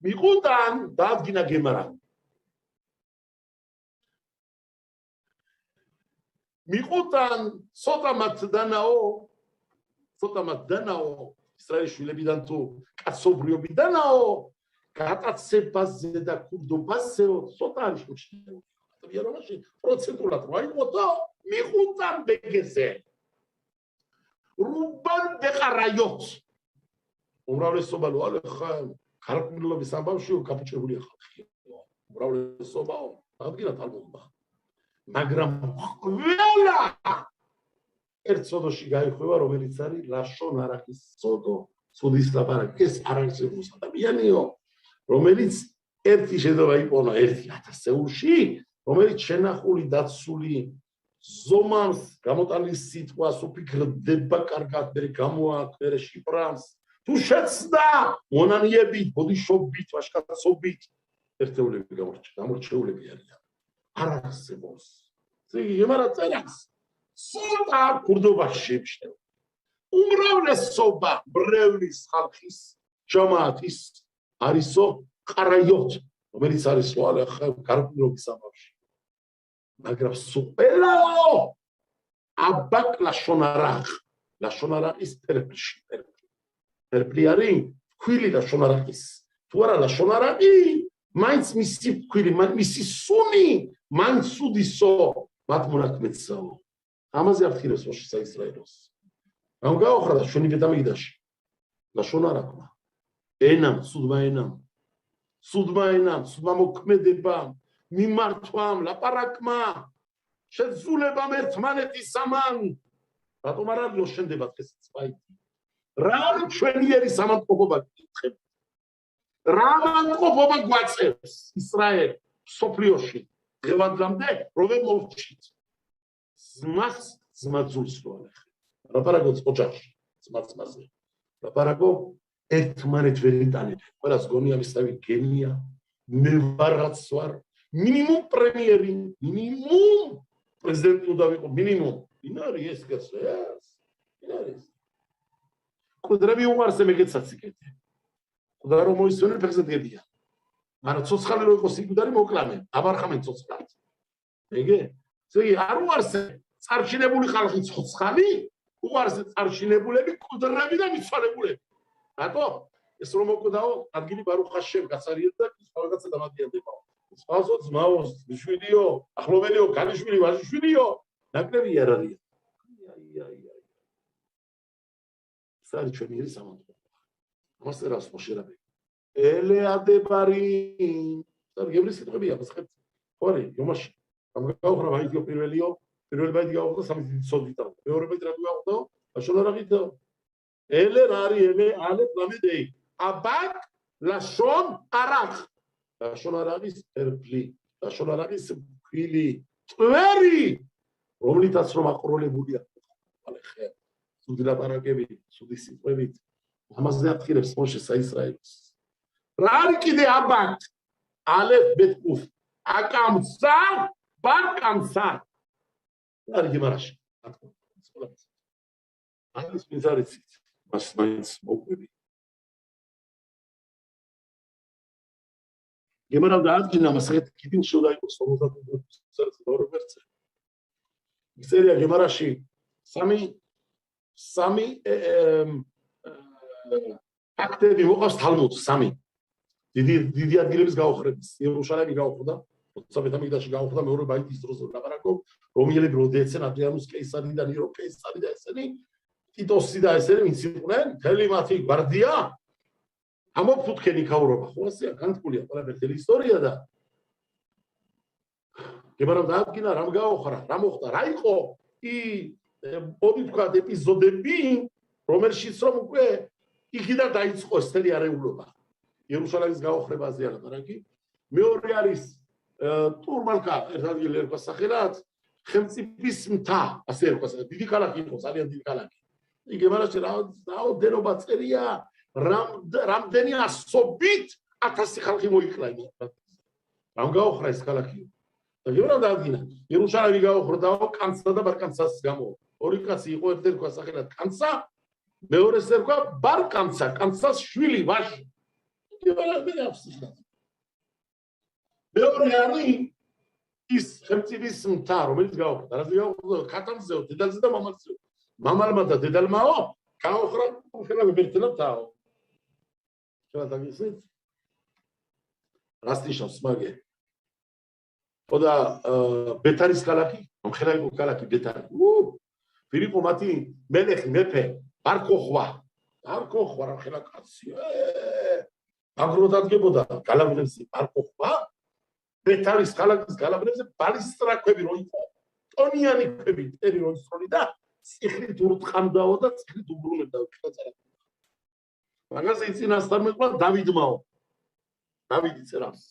A: მიყუდან დადგინა გემარა. მიყუდან სოტამათ დანაო ისრაელის შვილებიდან თუ კაცობრიობიდანაო გატაცებაზე და ქურდობაზეო სოტა არის შეჩნეული. ადამიანობაში პროცენტულად რაიმოთო მიყუდან ბეგეზე. რუბან დეყარაიოთ. უმრავლესობა ხა ხარკმლობის ამბავში კაპუჭებული ხალხი. უმრავლესობაო ადგილა თალმობა. მაგრამ ყველა ერთ სოდოში გაიხვევა, რომელიც არის ლაშონ არაკის სოდო, სოდის ლაპარაკი. ეს არ არის ადამიანიო, რომელიც ერთი შედობა იპოვნა 1000 ევროში რომელიც შენახული დაცული ზომავს გამოტანილი სიტყვას უფიქრდება კარგად მე გამოაქვერე შიფრავს თუ შეცდა მონანიებით ბოდიშობით ვაშკაცობით ერთეულები გამორჩეულები არიან არ არსებობს იმარა წერას სულტა კურდობაში შეიმჩნევა უმრავლესობა ბრევლის ხალხის ჯამაათის არისო ყარაიოთ რომელიც არის გარკვეულობის ამბავში მაგრამ სუპელაო აბაკ ლაშონარაღის თერფლში თერფლი არის ქვილი ლაშონარაღის თუ არა ლაშონარაღი მაინც მისი ქვილი მისი სუნი მაინც სუდისო მათ მონაქმედსაო ამაზე აფრთხილებს მოსე საისრაელოს ამ გაოხრა ჩვენი ბედამიგდაში ლაშონარაღმა ენამ სუდმა მოქმედებამ მიმართვამ ლაპარაკმა შეძულებამ ერთმანეთის ამან რატომ არ არის შენდება დღეს სპაიტი რა ჩვენიერი სამანტყოფობა გითხებ რა მანტყოფობა გვაწევს ისრაელ სოფლიოში დღევანდლამდე რომ მოვჭით ზმას ზმაძულს რო ანახე ლაპარაკობს ოჯახში ზმაზე ლაპარაკო ერთმანეთ ვერ იტანებ ყველას გონია მისავი გენია მე ვარაც ვარ მინიმუმ პრემიერი მინიმუმ პრეზიდენტი უნდა ვიყო მინიმუმ ვინ არის ეს კაცო ვინ არის კუდრები უარს მეგეცაც იკეთე კუდარო მოისვენე პრეზიდენტია მაგრამ ცოცხალი რო იყოს იგუდარი მოკლამენ აბარხამენ ცოცხალს ეგე ზეი არ უარს წარჩინებული ხალხი ცოცხალი უარს წარჩინებულები კუდრები და მიცვალებულები რატო ეს რომ მოკვდაო ადგილი ბარუხაშემ გაცარიეთ და სხვაგაცა დამადიანდება სხვაზო ძმაოს შვიდიო ახლობელიო განიშვილი ვაჟიშვილიო ნაკლები არ არის სარი ჩვენი ის ამანტყობა ამას წერავს მოშერაბე ელეადებარი და გებრის სიტყვებია მოსხეთ ხო არის იომაში ამ გაუხრა ვაიდიო პირველი ბაიდი გაუხდა სამი სოდიტა მეორე ბაიდი რა გაუხდა ლაშონარაღით ელე რარი ელე ალე პლამედეი აბაკ ლაშონ არაღ ლაშონარაღის ერფლი ლაშონარაღის ქვილი წვერი რომლითაც რომ აყროლებულია ხალე ხე სუდი ლაპარაკები სუდი სიტყვებით ამაზე აფრთხილებს მოსე საისრაელოს რა არის კიდე აბაკ ალე ბეტკუფ აკამსა ბარკამსა არის გემარაში არის მიზარიცით მას მაინც მოყვები გემარა დაადგინა მასეთ კიდინ შევდა იყოს 52 ვერცხლი წერია გემარაში სამი აქტები მოყავს თალმუდს სამი დიდი ადგილების გაუხრების იერუსალიმი გაუხდა როცა ბედამიგდაში გაუხდა მეორე ბაიდის დროს ლაპარაკობ რომიელები რო დეცენ ადრიანუს კეისარი და ნირო კეისარი და ესენი ტიტოსი და ესენი ვინც იყვნენ თელი მათი გვარდია ამოფუთქენი ქაურობა ხო ასეა განთქმულია ყველაფერი ისტორია და გებარავ დაადგინა რამ გაოხრა რა მოხდა რა იყო მოდი თქვა ეპიზოდები რომელშიც რომ უკვე იქიდან დაიწყო ესეთი არეულობა იერუსალიმის გაოხრებაზე ლაპარაკი მეორე არის ტურმალკა ერთ ადგილ ერქვა სახელად ხელმწიფის მთა ასე ერქვა დიდი ქალაქი იყო ძალიან დიდი ქალაქი იგებარაში რაოდენობა წერია რამდენი ასობით 1000 ხალხი მოიქლა იმ რამ გაოხრა ეს ქალაქი და გებრა დაადგინა იერუსალიმი გაოხრდა კანცსა და ბარკანცას გამო ორი კაცი იყო ერთ ერქვა სახელად კანცსა მეორეს ერქვა ბარკანცა კანცსას შვილი ვაჟი იგებარა მე აფსიხა მეორე არის ის ხელმწიფის მთა რომელიც გაოხრდა რა გაოხრდა ქათამზეო დედალზე და მამალზეო მამალმა და დედალმაო გაოხრა უხელა ვებერთელა თაო შევა დაგისით რასტიშავს მაგე ხოდა ბეთარის ქალაქი ხელა იყო ქალაქი ბეთარი ვირიყო მათი მელეხი მეფე არქოხვა რა ხელა კაცი აგრო დადგებოდა გალავრებზე არქოხვა ბეთარის ქალაქის გალავრებზე ბალისტრაქვები რო იყო ტონიანი ქვები ტერი რო ისროლი და ციხრით ურტყამდაო და ციხრით უბრუნებდა ხელა მაგაზე წინასწარ მეყვა დავიდმაო დავიდი წერავს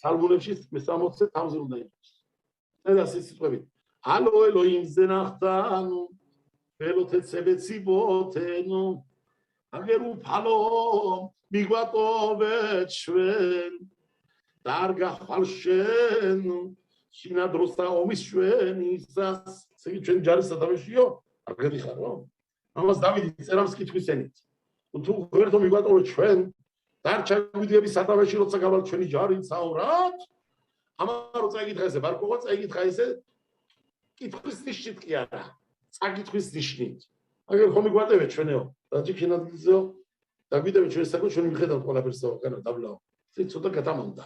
A: სალმონებში მე 60 თავზე უნდა იყოს წერია სიტყვებით ალო ელოიმ ზენახტანუ ველოთეცებეციბოთენუ აგერუ ფალო მიგვატოვეთ ჩვენ დარგა ხალშენუ შინადროსა ომის ჩვენისას ისე ჩვენ ჯარის სათავეშიო არ გედიხარო ამას დავიდი წერავს კითხვისენით თუ ღერთო მიგვატოვეთ ჩვენ დარჩა გვიდიების სათავეში როცა გავალ ჩვენი ჯარი საურად ამარო წაიკითხა ესე ბარკოღა წაიკითხა ესე კითხვის ნიშნით კი არა წაკითხვის ნიშნით აგერ ხომ მიგვატოვეთ ჩვენეო დაჭიქინაძეო დაგვიდებით ჩვენ საკუთარ ჩვენ მიხედავთ ყველაფერს და დაბლაო ეს ცოტა გადამონდა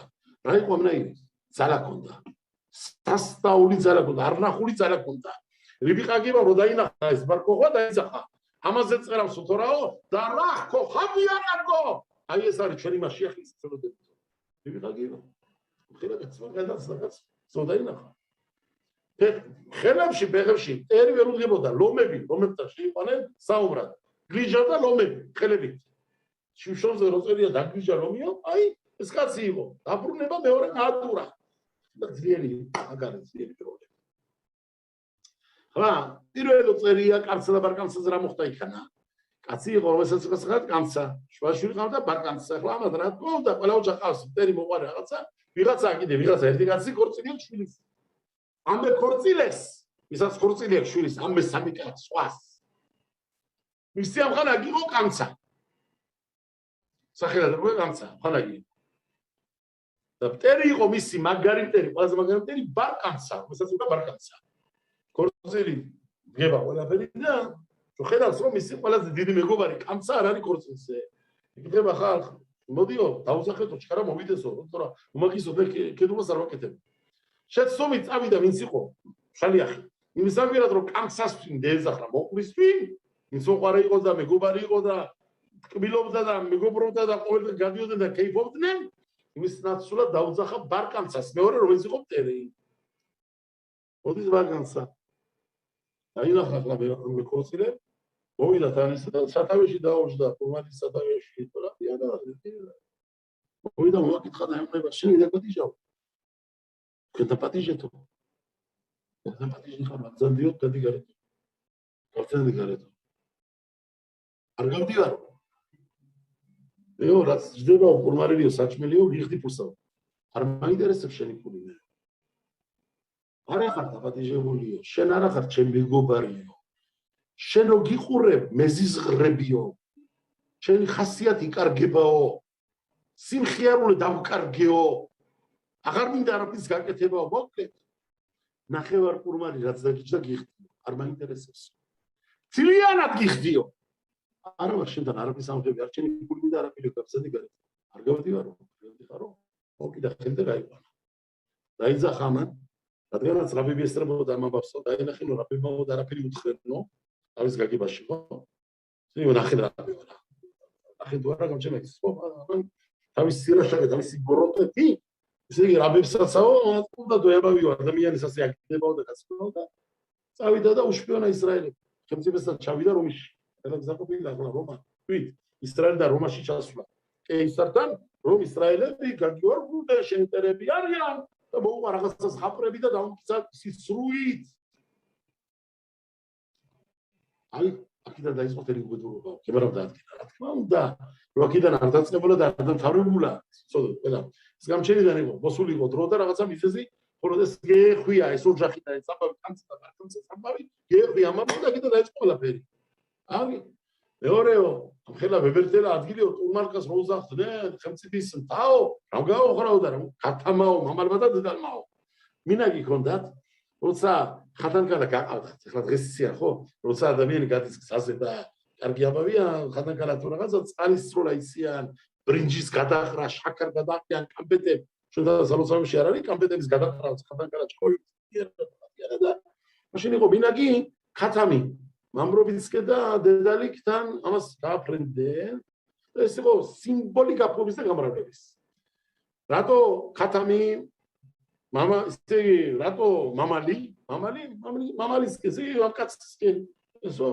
A: რა იყო ამნაირი ძალა ქონდა სასტაული ძალა ქონდა არნახული ძალა ქონდა რიბიყაგება რო დაინახა ეს ბარკოღა დაიძახა ამაზე წერავს თორაო და რა ხო ხაბიანაკო აი ეს არის ჩვენი მასიახის წოდები რიბიყაგება ხელა კაცმაგადაც ზოდაინახა ხელებში ბეღებში ერი ვერ უდგებოდა ლომები რომლებთან შეიყვანენ საუბრად გლიჯა და ლომები ხელებით შუშონზე როწერია დაგლიჯა ლომიო აი ეს კაცი იყო დაბრუნება მეორე ნატურა და ძლიერი აგარი ძლიერი პრობლემა ხა პირველი წერია კაცსა და ბარკანცაზე რა მოხდა იქანა კაცი იყო რომელსაც ხსხად კანცა შვაშვილი ყავდა ბარკანცს ახლა ამათ რა თქმა უნდა ყველა ოჯახ ყავს მტერი მოყარე რაღაცა ვიღაცა კიდე ვიღაცა ერთი კაცი ქორწილი შვილის ამე ქორწილეს ისაც ქორწილი აქვს შვილის ამე სამი კაცი სხვას მისი ამხანა გიყო კანცა სახელად რო კანცა ხანაგი და მტერი იყო მისი მაგარი მტერი ყველაზე მაგარი მტერი ბარკანცა რომელსაც უნდა ბარკანცა ქორწილი გება ყველაფერი და თუ ხედავს რომ მისი ყველაზე დიდი მეგობარი კანცა არ არის ქორწილზე იქნება ხალხ მოდიო დაუსახეთო ჩქარა მოვიდესო თორა უმაგისო და კედულას არ ვაკეთებ შეცდომი წავიდა ვინც იყო შალიახი იმის ამბირად რომ კანცას დაეძახა მოყვრისვი ვინც უყარე იყო და მეგობარი იყო და ტკბილობდა და მეგობრობდა და ყოველდღე გადიოდნენ და კეიფობდნენ იმის ნაცვლად დაუძახა ბარკანცას მეორე რომელიც იყო მტერი მოდის ბარკანცა დაინახა ახლა მე ქორწილე მოვიდა თანისა და სათავეში დაუჯდა ფორმალის სათავეში თორა დიანა მოვიდა მოკითხა და ემნება შენი და გოდიჟავ ქეთა პატიჟეთო ქეთა პატიჟი ხარ ზანდიოთ დადიგარეთ კაცები გარეთ არ გავდივარო ეო რაც ჯდება ფორმალიო საჭმელიო გიხდი ფუსავ არ მაინტერესებს შენი ფული მე არ ახარ დაპატიჟებულიო შენ არ ახარ ჩემი მეგობარიო შენ რო გიყურებ მეზიზღრებიო შენი ხასიათი კარგებაო სიმხიარული დავკარგეო აღარ მინდა არაფრის გაკეთებაო მოკლედ ნახევარ ფორმალი რაც დაგიჭდა გიხდიო არ მაინტერესებს ცილიანად გიხდიო არა ვარ შენთან არაფრის ამბები არ შენი ფული მინდა არაფერი გაფსადი გარეთ არ გავდივარო გავდიხარო მოკიდა ხელზე გაიყვანა დაიძახა მან რადგანაც რაბიბი ესწრებოდა ამ ამბავსო დაინახინო რაბიბმა არაფერი უთხრენო არის გაგიბაში ხო ისე ნახე რაბიბა ნახე თუ არა გამჩემექს ხო თავის სირაშაკე თავის გოროტეთი ისე იგი რაბიბსაცაო უნდა დოებავიო ადამიანის ასე აკეთებაო და გასწავლო და წავიდა და უშპიონა ისრაელები შემწებესთან ჩავიდა რომში ელაგზაკოპილი ახლა რომა თვით ისრაელი და რომაში ჩასვლა კეისართან რომ ისრაელები გაგიორგულ და შენტერები არიან და მოუყვა რაღაცას ხაპრები და დაუმტკიცა სისრუით აი აქედან დაიწყო თელეგუდურობა ქებარავდა ადგილა რა თქმა უნდა რომ აქედან არ დაწყებულა და არ დამთავრებულა ცოდოთ ყველა ეს გამჩენიდან იყო მოსული იყო დრო და რაღაცა მიზეზი ხოლო ეს გეხვია ეს ოჯახი და ეს ამბავი კანცა და კანცა ამბავი გეხვია ამბავი და აქედან დაიწყო ყველაფერი აი მეორეო ხელა ვებერტელა ადგილიო ტურმარკას როუზახდნენ ხელმწიფის თაო რა გაუხრაოდა რა ქათამაო მამალმა და დედალმაო მინაგი ქონდათ როცა ხათანკალა გაყავდათ ახლა დღეს ისეა ხო როცა ადამიანი გადის გზაზე და კარგი ამბავია ხათანკალა თუ რაღაცა წყალის სროლა ისიან ბრინჯის გადახრა შაქარ გადახრიან კამპეტები ჩვენ და სალოცავებში არ არის კამპეტების გადახრა ხათანკალა ჭკოი და მაშინ იყო მინაგი ქათამი მამრობიცკე და დედალიკთან ამას გააფრენდნენ ეს იყო სიმბოლი გაფობის და გამრავლების რატო ქათამი მამა ისე რატო მამალის კაცი ვაკაცსკე ესო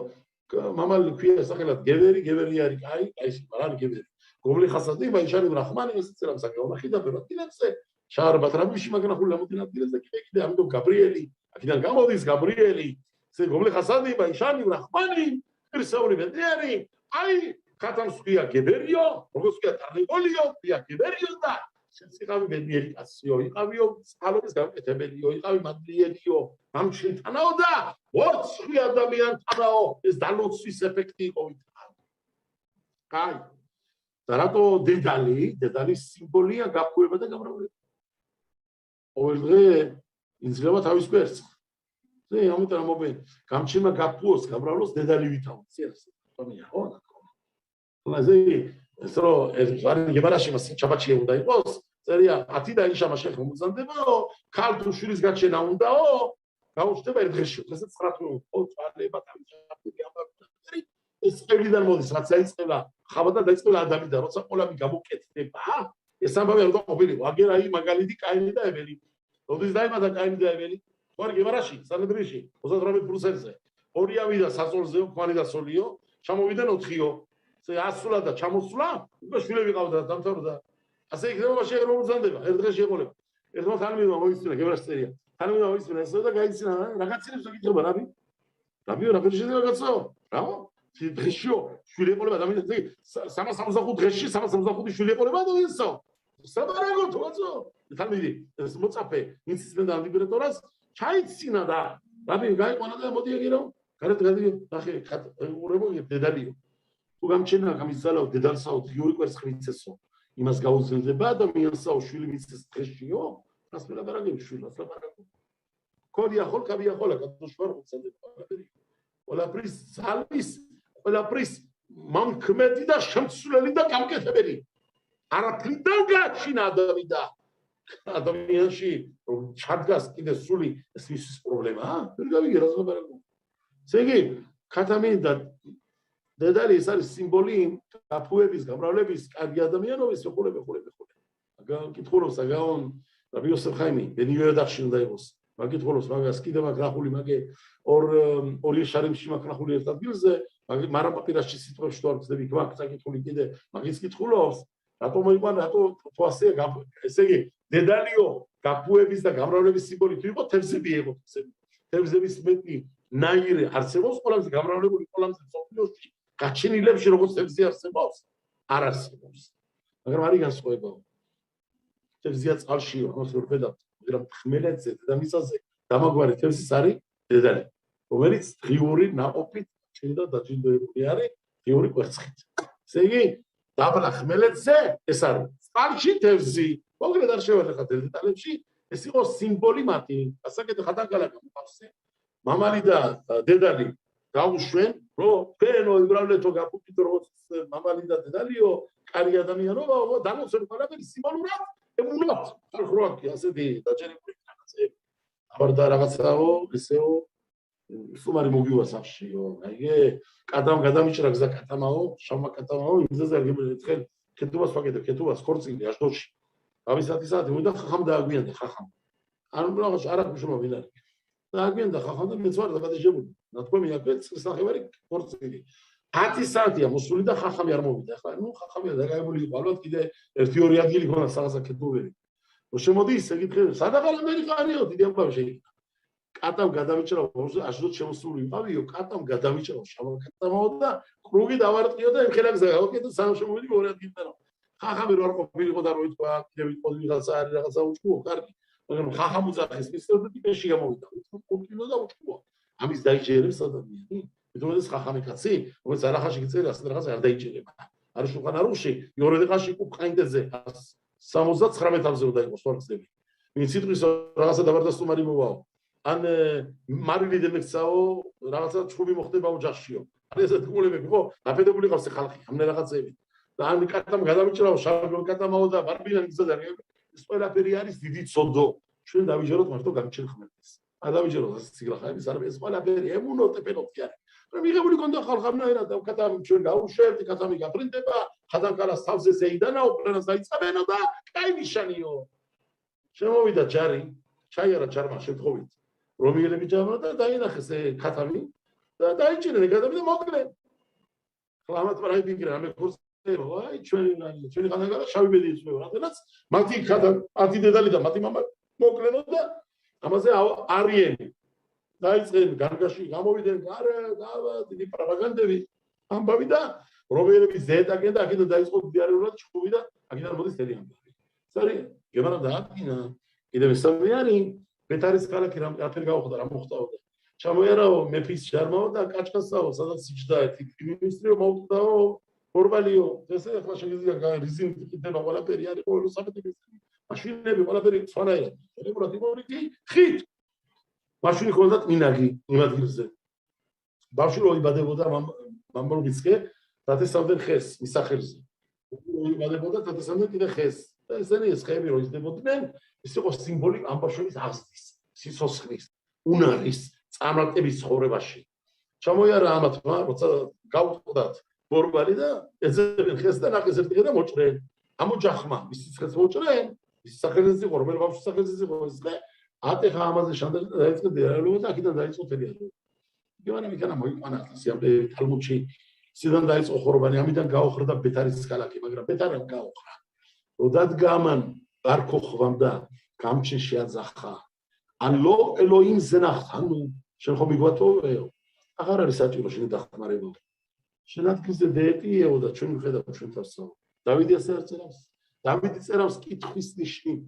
A: მამალი ქვია სახელად გევერი არის კაი კაი არ არის გევერი გობლი ხასადი ვაიშარი ბრახმანი ეს წერა საკაუნახი და ბეროტინაცე შარბათ რაბიში მაგნახული ამოდინა დილეს და კიდე ამიტომ გაბრიელი აქედან გამოდის გაბრიელი ესე გობლე ხასადი ბაიშანი რახმანი ქრისაური ბედნიერი აი ხათამს ხია გებერიო როგორც ხია ტარნიკოლიო ხია გებერიო და შეციყავი ბედნიერი კაციო იყავიო წყალობის გამკეთებელიო იყავი მადლიერიო გამჩინთანაო და ვორცხვი ადამიანთანაო ეს დალოცვის ეფექტი იყო აი და რატო დედალის სიმბოლია გაფუება და გამრავლება ყოველდღე იძლევა თავის კვერცხს ზე ამიტომ მომენ გამჩიმა გაფუოს გამრავლოს დედალი ვითავ ციელს თომია ხო ლაზე ესრო ზარი გებარაში მას ჩაბაჩია უნდა იყოს წერია 10 და იშამა შეხო მოგზანდებაო ქალ თუ შვილის გაჩენა უნდაო გაუჩნდება ერთ დღეში ესე 9 თვე წვალება თავის ამბავი ეს ყველიდან მოდის რაც აიწყება ხავა და დაიწყება ადამიდან როცა ყველამი გამოკეთდება ეს ამბავი არ დაყოფილიყო აგერ აი მაგალითი კაინი და ეველი როდის დაიბადა კაინი და ეველი თوار გებარაში სანედრიში 38%-ზე ორი ავიდა სასოლზეო კვანი და სოლიო ჩამოვიდნენ 4-იო ესე 100 სულა და ჩამოსულა უკვე შვილები ყავდა დამთავრდა ასე იქნება მაშინ ეგ მომზანდება ერთ დღეში ეყოლება ერთმა თანმიმდევრმა მოისმინა გებარას წერია თანმიმდევრმა მოისმინა ესო და გაიცინა რაღაცებს ეკითხება რაბიო რა შეიძლება გაცო რა დღეშიო შვილი ეყოლება ადამიანს 365 დღეში 365 შვილი ეყოლება და ისო საბარაგო თუაცო თანმიდი ეს მოწაფე ინსტიტუტიდან ლიბრეტორას ჩაიცინა და რაბიო გაიყვანა და მოდი ეგირო გარეთ გადიო ნახე ურებო დედალიო თუ გამჩენა გამისალავ დედალსაო გიორი კვერცხმიცესო იმას გაუძლდება ადამიანსაო შვილი მიცეს დღეშიო რას მელაბარაგები შვილას ლაბარაგო კოდია ხოლ კაბია ხოლა კატოშوار ხოცდება ყველაფრის ძალის ყველაფრის მამქმედი და შემცვლელი და გამკეთებელი არაფრიდან გაჩინა ადამიანში ჩადგას კიდე სული ეს მისთვის პრობლემაა ვერ გავიგე რას ლაბარაგო ესე იგი ქათამინდა დედალი ეს არის სიმბოლი გაფუების გამრავლების კარგი ადამიანობის ხულები აგან კითხულობს აგან რაბი იოსებ ხაიმი ბენიოე დახში უნდა იყოს მაგითხულობს მაგას კიდე მაგ რახული მაგე ორი შარიმში მაგ რახული ერთ ადგილზე მაგრამ პაპირასში სიტყვებში თუ არ გწდები მაგ საკითხული კიდე მაგის კითხულობს რატომ მოიყვანა რატო თვასე ესე იგი დედალიო გაფუების და გამრავლების სიმბოლი თუ იყო თევზები იყო თევზების მეტი ნაირე არსებობს ყველაზე გამრავლებული ყველაზე სოფლიოში გაჩენილებში როგორც თევზი არსებობს არ არსებობს მაგრამ არის განსხვავება თევზია წყალშიო ამას ვერ ხედავთ მაგრამ ხმელეთზე და მიწაზე დამაგვარი თევზის არის დედალი რომელიც ღიური ნაყოფით ჩინდა დაჯილდოებული არის ღიური კვერცხით ესე იგი დაბლა ხმელეთზე ეს არის წყალში თევზი მოგრედ არ შევეხა დეტალებში ეს იყო სიმბოლი მათი ასაკეთე ხათანკალა გამოვხსე მამალი და დედალი გაუშვენ რომ ფენო იბრავლეთო გაფუქითო როგორც მამალი და დედალიო კარგი ადამიანობაო დამოცენ ყველაფერი სიმბოლურად ემუნოთ ხროაკი ასეთი დაჯერებული რაღაცე აბარ და რაღაცაო ესეო სუმარი მოგივა სახშიო აიგე კატამ გადამიჭრა გზა კატამაო შავმა კატამაო იმზეზე ერგებელ ქეთუბას ვაკეთებ ქეთუბას ხორცილი აშდოში ავისათი საათი უნდა ხახამ დააგვიანდა ხახამ არ რაღაც არ აქვს ვინ არის დააგვიანდა ხახამ და მეც ვარ დაგადეჟებული ნათქვამი აქვე წესნახევარი ხორცილი 10 საათია მოსული და ხახამი არ მოვიდა ახლა ნუ ხახამია დაგაებული იყო ალბათ კიდე 1-2 ადგილი ქონდა რაღაცა ქეთუბები რო შემოდი ისე გითხე სადაღალამდე იყარიო დიდი ამბავი შეიძლება კატამ გადამიჭრა აშდოდ შემოსული იყავიო კატამ გადამიჭრა შავა კატამაო და კრუგი დავარტყიო და ემხელაგზე გავაკეთე სამ შემოვიდი 2 ადგილიდან ხახამი რო არ ყოფილიყო და რო ითქვა კიდე ვიტყოდი ვიღაცა არის რაღაცა უჩქუო კარგი მაგრამ ხახამ უძახეს მისწრე და ტიპეში გამოვიდა კულტურა და უჩქუო ამის დაიჭერებს ადამიანი იმიტომ ეს ხახამი კაცი რომელიც არახაში გწერა ასეთ რაღაცა არ დაიჭერება არ შუხან არუში იორედეყაში კუპყაინდეზე 79-ზე უნდა იყოს ვარცხები ვინ სიტყვის რაღაცა დავარდასტუმარი მოვაო ან მარილი დემექსაო რაღაცა ჩხუბი მოხდება ოჯახშიო არის ესეთ კულები ხო დაფედებული ყავს ხალხი ამნე რაღაცები და ან კატამ გადამიჭრაო შავ კატამაო და ბარბილანი გზაზე ეს ყველაფერი არის დიდი ცოდო ჩვენ დავიჯეროთ მარტო გამჩენ ხმელეთს არ დავიჯეროთ ასე სიგრახაების არ ეს ყველაფერი ემუნოთ ეპენოთი არის რომ მიღებული კონდა ხალხამნაირად და კატამ ჩვენ გავუშვებთ კატამი გაფრინდება ხადანკალას თავზე ზეიდანაო პრენას დაიწყებენო და კაი ნიშანიო შემოვიდა ჯარი ჩაიარა ჯარმა შემთხვევით რომიელები ჯარმა და დაინახეს კატამი და დაიჭირნენ კატამი და მოკლენ ხლამათ რაი ბინგრა მე ქურს აი ჩვენი ხანაგარა შავი ბედი იწვევა რადგანაც მათი მათი დედალი და მათი მამა მოკლენო და ამაზე არიენი დაიწყენ გარგაში გამოვიდნენ დიდი პროპაგანდები ამბავი და რომეელების ზედაგენ და აქედან დაიწყო დიარულად ჩხუბი და აქედან მოდის თელი ამბავი. სარი გემარა დაადგინა კიდევ მესამე არის ბეთარის ქალაქი რამეთერ გავხდა რა მოხდაოდა. ჩამოიარაო მეფის ჯარმაო და კაჭკასაო სადაც იჯდა ერთი მინისტრი მოუწდაო ორბალიო ესე ახლა შეიძლება რიზინი ხდება ყველაფერი არის ყოველ საფეთების მაშინები ყველაფერი სხვანაირად რეგულატი მორიგი ხით მაშინი ხონდათ მინაგი იმ ადგილზე ბავშვი რო იბადებოდა მამბობიცკე დათესავდნენ ხეს მისახელზე იბადებოდა დათესავდნენ კიდე ხეს და ესენი ეს ხეები რო იზრდებოდნენ ეს იყო სიმბოლი ამ ბავშვის აღზრდის სიცოცხლის უნარის წარმატების ცხოვრებაში ჩამოიარა ამათმა როცა გავუწყდათ ბორბალი და ეძებენ ხეს და ნახეს ერთი ხე და მოჭრენ ამოჯახმა მის სიცხეს მოჭრენ ის სახელზე იყო რომელ ბავშვის სახელზე იყო ეს ხე ატეხა ამაზე შანდელი დაიწყო დიალოგი და აქედან დაიწყო თელიარი იგივე მიქანა მოიყვანა სიამბე თალმუდში სიდან დაიწყო ხორბანი ამიდან გაოხრდა ბეთარის ქალაქი მაგრამ ბეთარამ გაოხრა როდად გამან ბარქოხვამ და გამჩენ შეაძახა ალო ელოიმ ზენახთ ანუ შენ ხომ მიგვატოვეო აღარ არის საჭირო შენ დახმარება შენ ადგილზე დეტიეო და ჩვენ ვხედავ ჩვენ თასო დავიდი ასე არ წერავს დავიდი წერავს კითხვის ნიშნით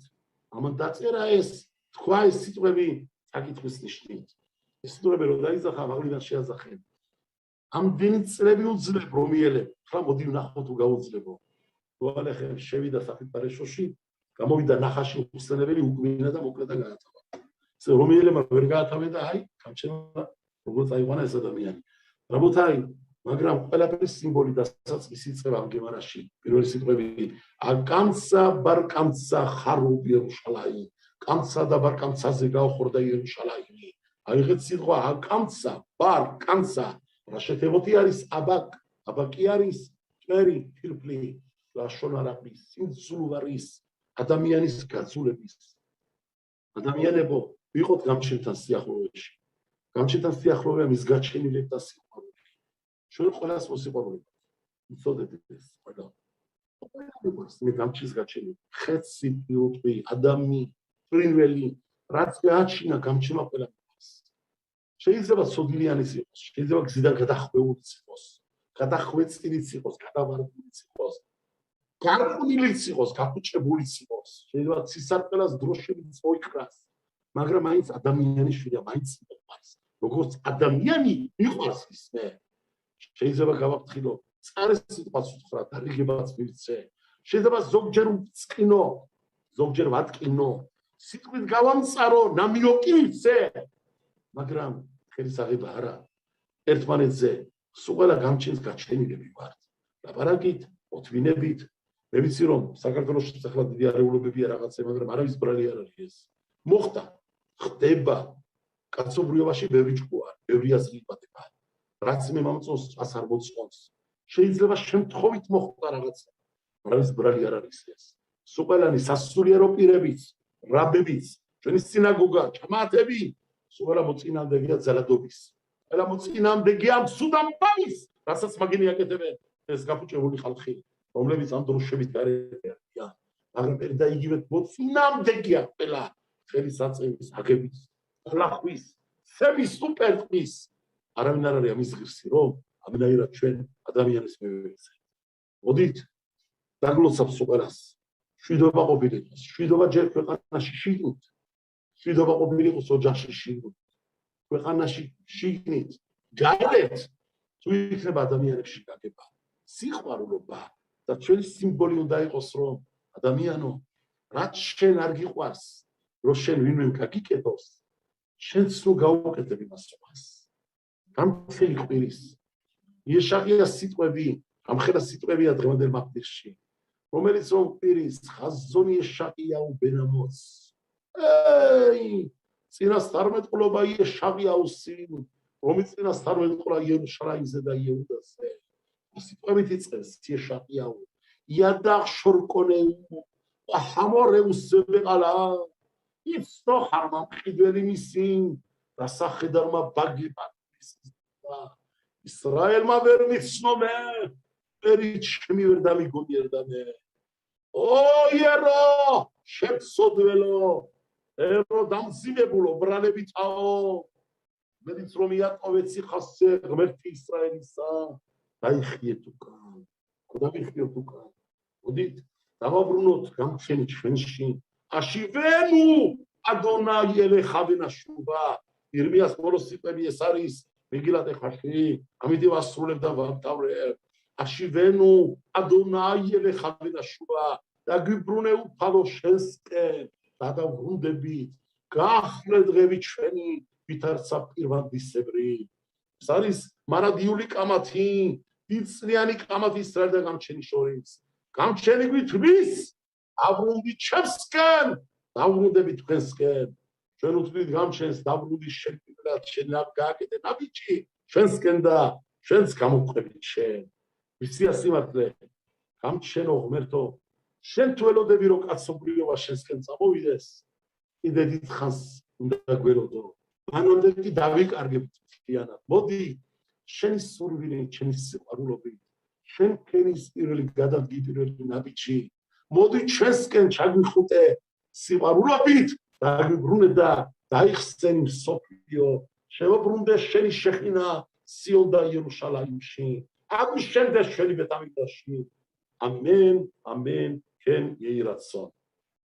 A: ამან დაწერა ეს თქვა ეს სიტყვები საკითხვის ნიშნით ეს სიტყვები რომ დაიზახა მაგლიდან შეაზახენ ამდენი წლები უძლებ რომიელებ ხლა მოდი ვნახოთ თუ გაუძლებო თვალეხე შევიდა საფიტბარეშოში გამოვიდა ნახაში უხსენებელი უკმინა და მოკლე და გაათავა ეს რომიელებმა ვერ გაათავე და აი გამჩენა როგორც აიყვანა ეს ადამიანი რაბოთაი მაგრამ ყველაფრის სიმბოლი და საწმის იწყება ამ გემარაში პირველი სიტყვები აკამცა ბარკამცა ხარუბ იერუშალაიმ კამცა და ბარკამცაზე გაუხორდა იერუშალაიმი აიღეთ სიტყვა აკამცა ბარკამცა რა შეთებოთი არის აბაკი არის წერი ფილფლი ლაშონ არაბის სიმსულვარის ადამიანის გაცულების ადამიანებო ვიყოთ გამჩენთან სიახლოვეში გამჩენთან სიახლოვეა მის გაჩენილებ და სიყვარული ჩვენ ყველას მოსიყვარულება უცოდეთ ეს ყველა მე გამჩის გაჩენილი ხეცი ფილტვი ადამი ფრინველი რაც გააჩინა გამჩემა ყველას შეიძლება სოდილიანის იყოს შეიძლება გზიდან გადახვეულიც იყოს გადახვეწილიც იყოს გადავარდულიც იყოს გარყვნილიც იყოს გაფუჭებულიც იყოს შეიძლება ცისარტყელას დროშებიც მოიხრას მაგრამ მაინც ადამიანის შვილია მაინც მიყვარს როგორც ადამიანი მიყვარს ის მე შეიძლება გავაფრთხილო წარეს სიტყვას უთხრა და რიგებაც მივცე შეიძლება ზოგჯერ ვწყინო ზოგჯერ ვატკინო სიტყვით გავამწარო ნამიოკი მივცე მაგრამ ხელის აღება არა ერთმანეთზე სულ ყველა გამჩენს გაჩენილები ვართ ლაპარაკით მოთმინებით მე ვიცი რომ საქართველოში ახლა დიდი არეულობებია რაღაცე მაგრამ არავის ბრალი არ არის ეს მოხდა ხდება კაცობრიობაში ბევრი ჭკუა ბევრი აზრი იბადება რაც მე მომწონს ას არ მოწონს შეიძლება შემთხვევით მოხდა რაღაცა არავის ბრალი არ არის ეს სულ ყველანი სასულიერო პირებიც რაბებიც ჩვენი სინაგოგა ჭმათები სულ ყველა მოწინააღმდეგეა ძალადობის ყველა მოწინააღმდეგეა მცუდამბავის რასაც მაგინი აკეთებენ ეს გაფუჭებული ხალხი რომლებიც ამ დროშებით გარეთია მაგრამ და იგივე მოწინააღმდეგეა ყველა ხელის აწევის აგების ლახვის სემი სუპერტყის არავინ არ არის ამის ღირსი რომ ამნაირად ჩვენ ადამიანის მივეცეთ მოდით დაგლოცავ სულ ყველას შვიდობა ყოფილიყოს შვიდობა ჯერ ქვეყანაში შიგნით შვიდობა ყოფილიყოს ოჯახში შიგნით ქვეყანაში შიგნით გარეთ თუ იქნება ადამიანებში გაგება სიყვარულობა და ჩვენი სიმბოლი უნდა იყოს რომ ადამიანო რაც შენ არ გიყვარს რომ შენ ვინმე გაგიკეთოს შენც რო გაუკეთებ იმას რობას გამხელი ყვირის იეშაღია სიტყვები ამხელა სიტყვებია დღევანდელ მაფდირში რომელიც რომ ყვირის ხაზონი იეშაღია უბენამოც წინას 18 ყლობა იეშაღია უსინ რომის წინას 18 ყლა იერუშალაიმზე და იუდაზე სიტყვებით იწყებს იეშაღია იადახ შორკონეუ ჰამორეუსებეყალა იცნო ხარმა მყიდველი მისინ და სახედარმა ბაგიპა ისრაელმა ვერ მიცნობე პერით შემი ვერ დამიგონიერდა მე ო იერო შეფსოდველო ერო დამძიმებულო ბრალებითაო მედიც რომ იატყოვეთ სიხასე ღმერთი ისრაელისა დაიხიეთ უკან გადავიხიოთ უკან მოდით დავაბრუნოთ გამჩენი ჩვენში აშივენუ ადონაი ელეხავი ნაშუბა ირმიას ბოლოს სიტყვები ეს არის მიგილატ ეხაში ამით ვასრულებ და ვამტავრებ აშივენუ ადონაი ელეხავი ნაშუბა დაგვიბრუნე უფალო შენსკენ გადავბრუნდებით გახლე დღები ჩვენი ვითარცა პირვანდისებრი ეს არის მარადიული კამათი დიდწლიანი კამათი ისრაელ და გამჩენი შორის გამჩენი გვითმის დაბრუნდით ჩემსკენ დავრუნდებით თქვენსკენ ჩვენ უთვლით გამჩენს დავრუნდის შეგვიძლიათ შენ გააკეთე ნაბიჯი ჩვენსკენ და ჩვენს გამოყვებით შენ ვიცი ასიმართლე გამჩენო ღმერთო შენ თუ ელოდები რომ კაცობრიობა შენსკენ წამოვიდეს კიდე დიდხანს უნდა გვეროდო მანამდე კი დავიკარგებთ მთლიანად მოდი შენი სურვილით შენი სიყვარულობით შენ ქენის პირველი გადადგი პირველი ნაბიჯი მოდი ჩვენსკენ ჩაგვიხუტე სიყვარულობით დაგვიბრუნე და დაიხსენი მსოფლიო შევაბრუნდე შენი შეხინა სიონ და იერუშალაიმში აგვიშენდეს შენი ბეთ ამიგდაში ამენ ამენ כן יהי רצון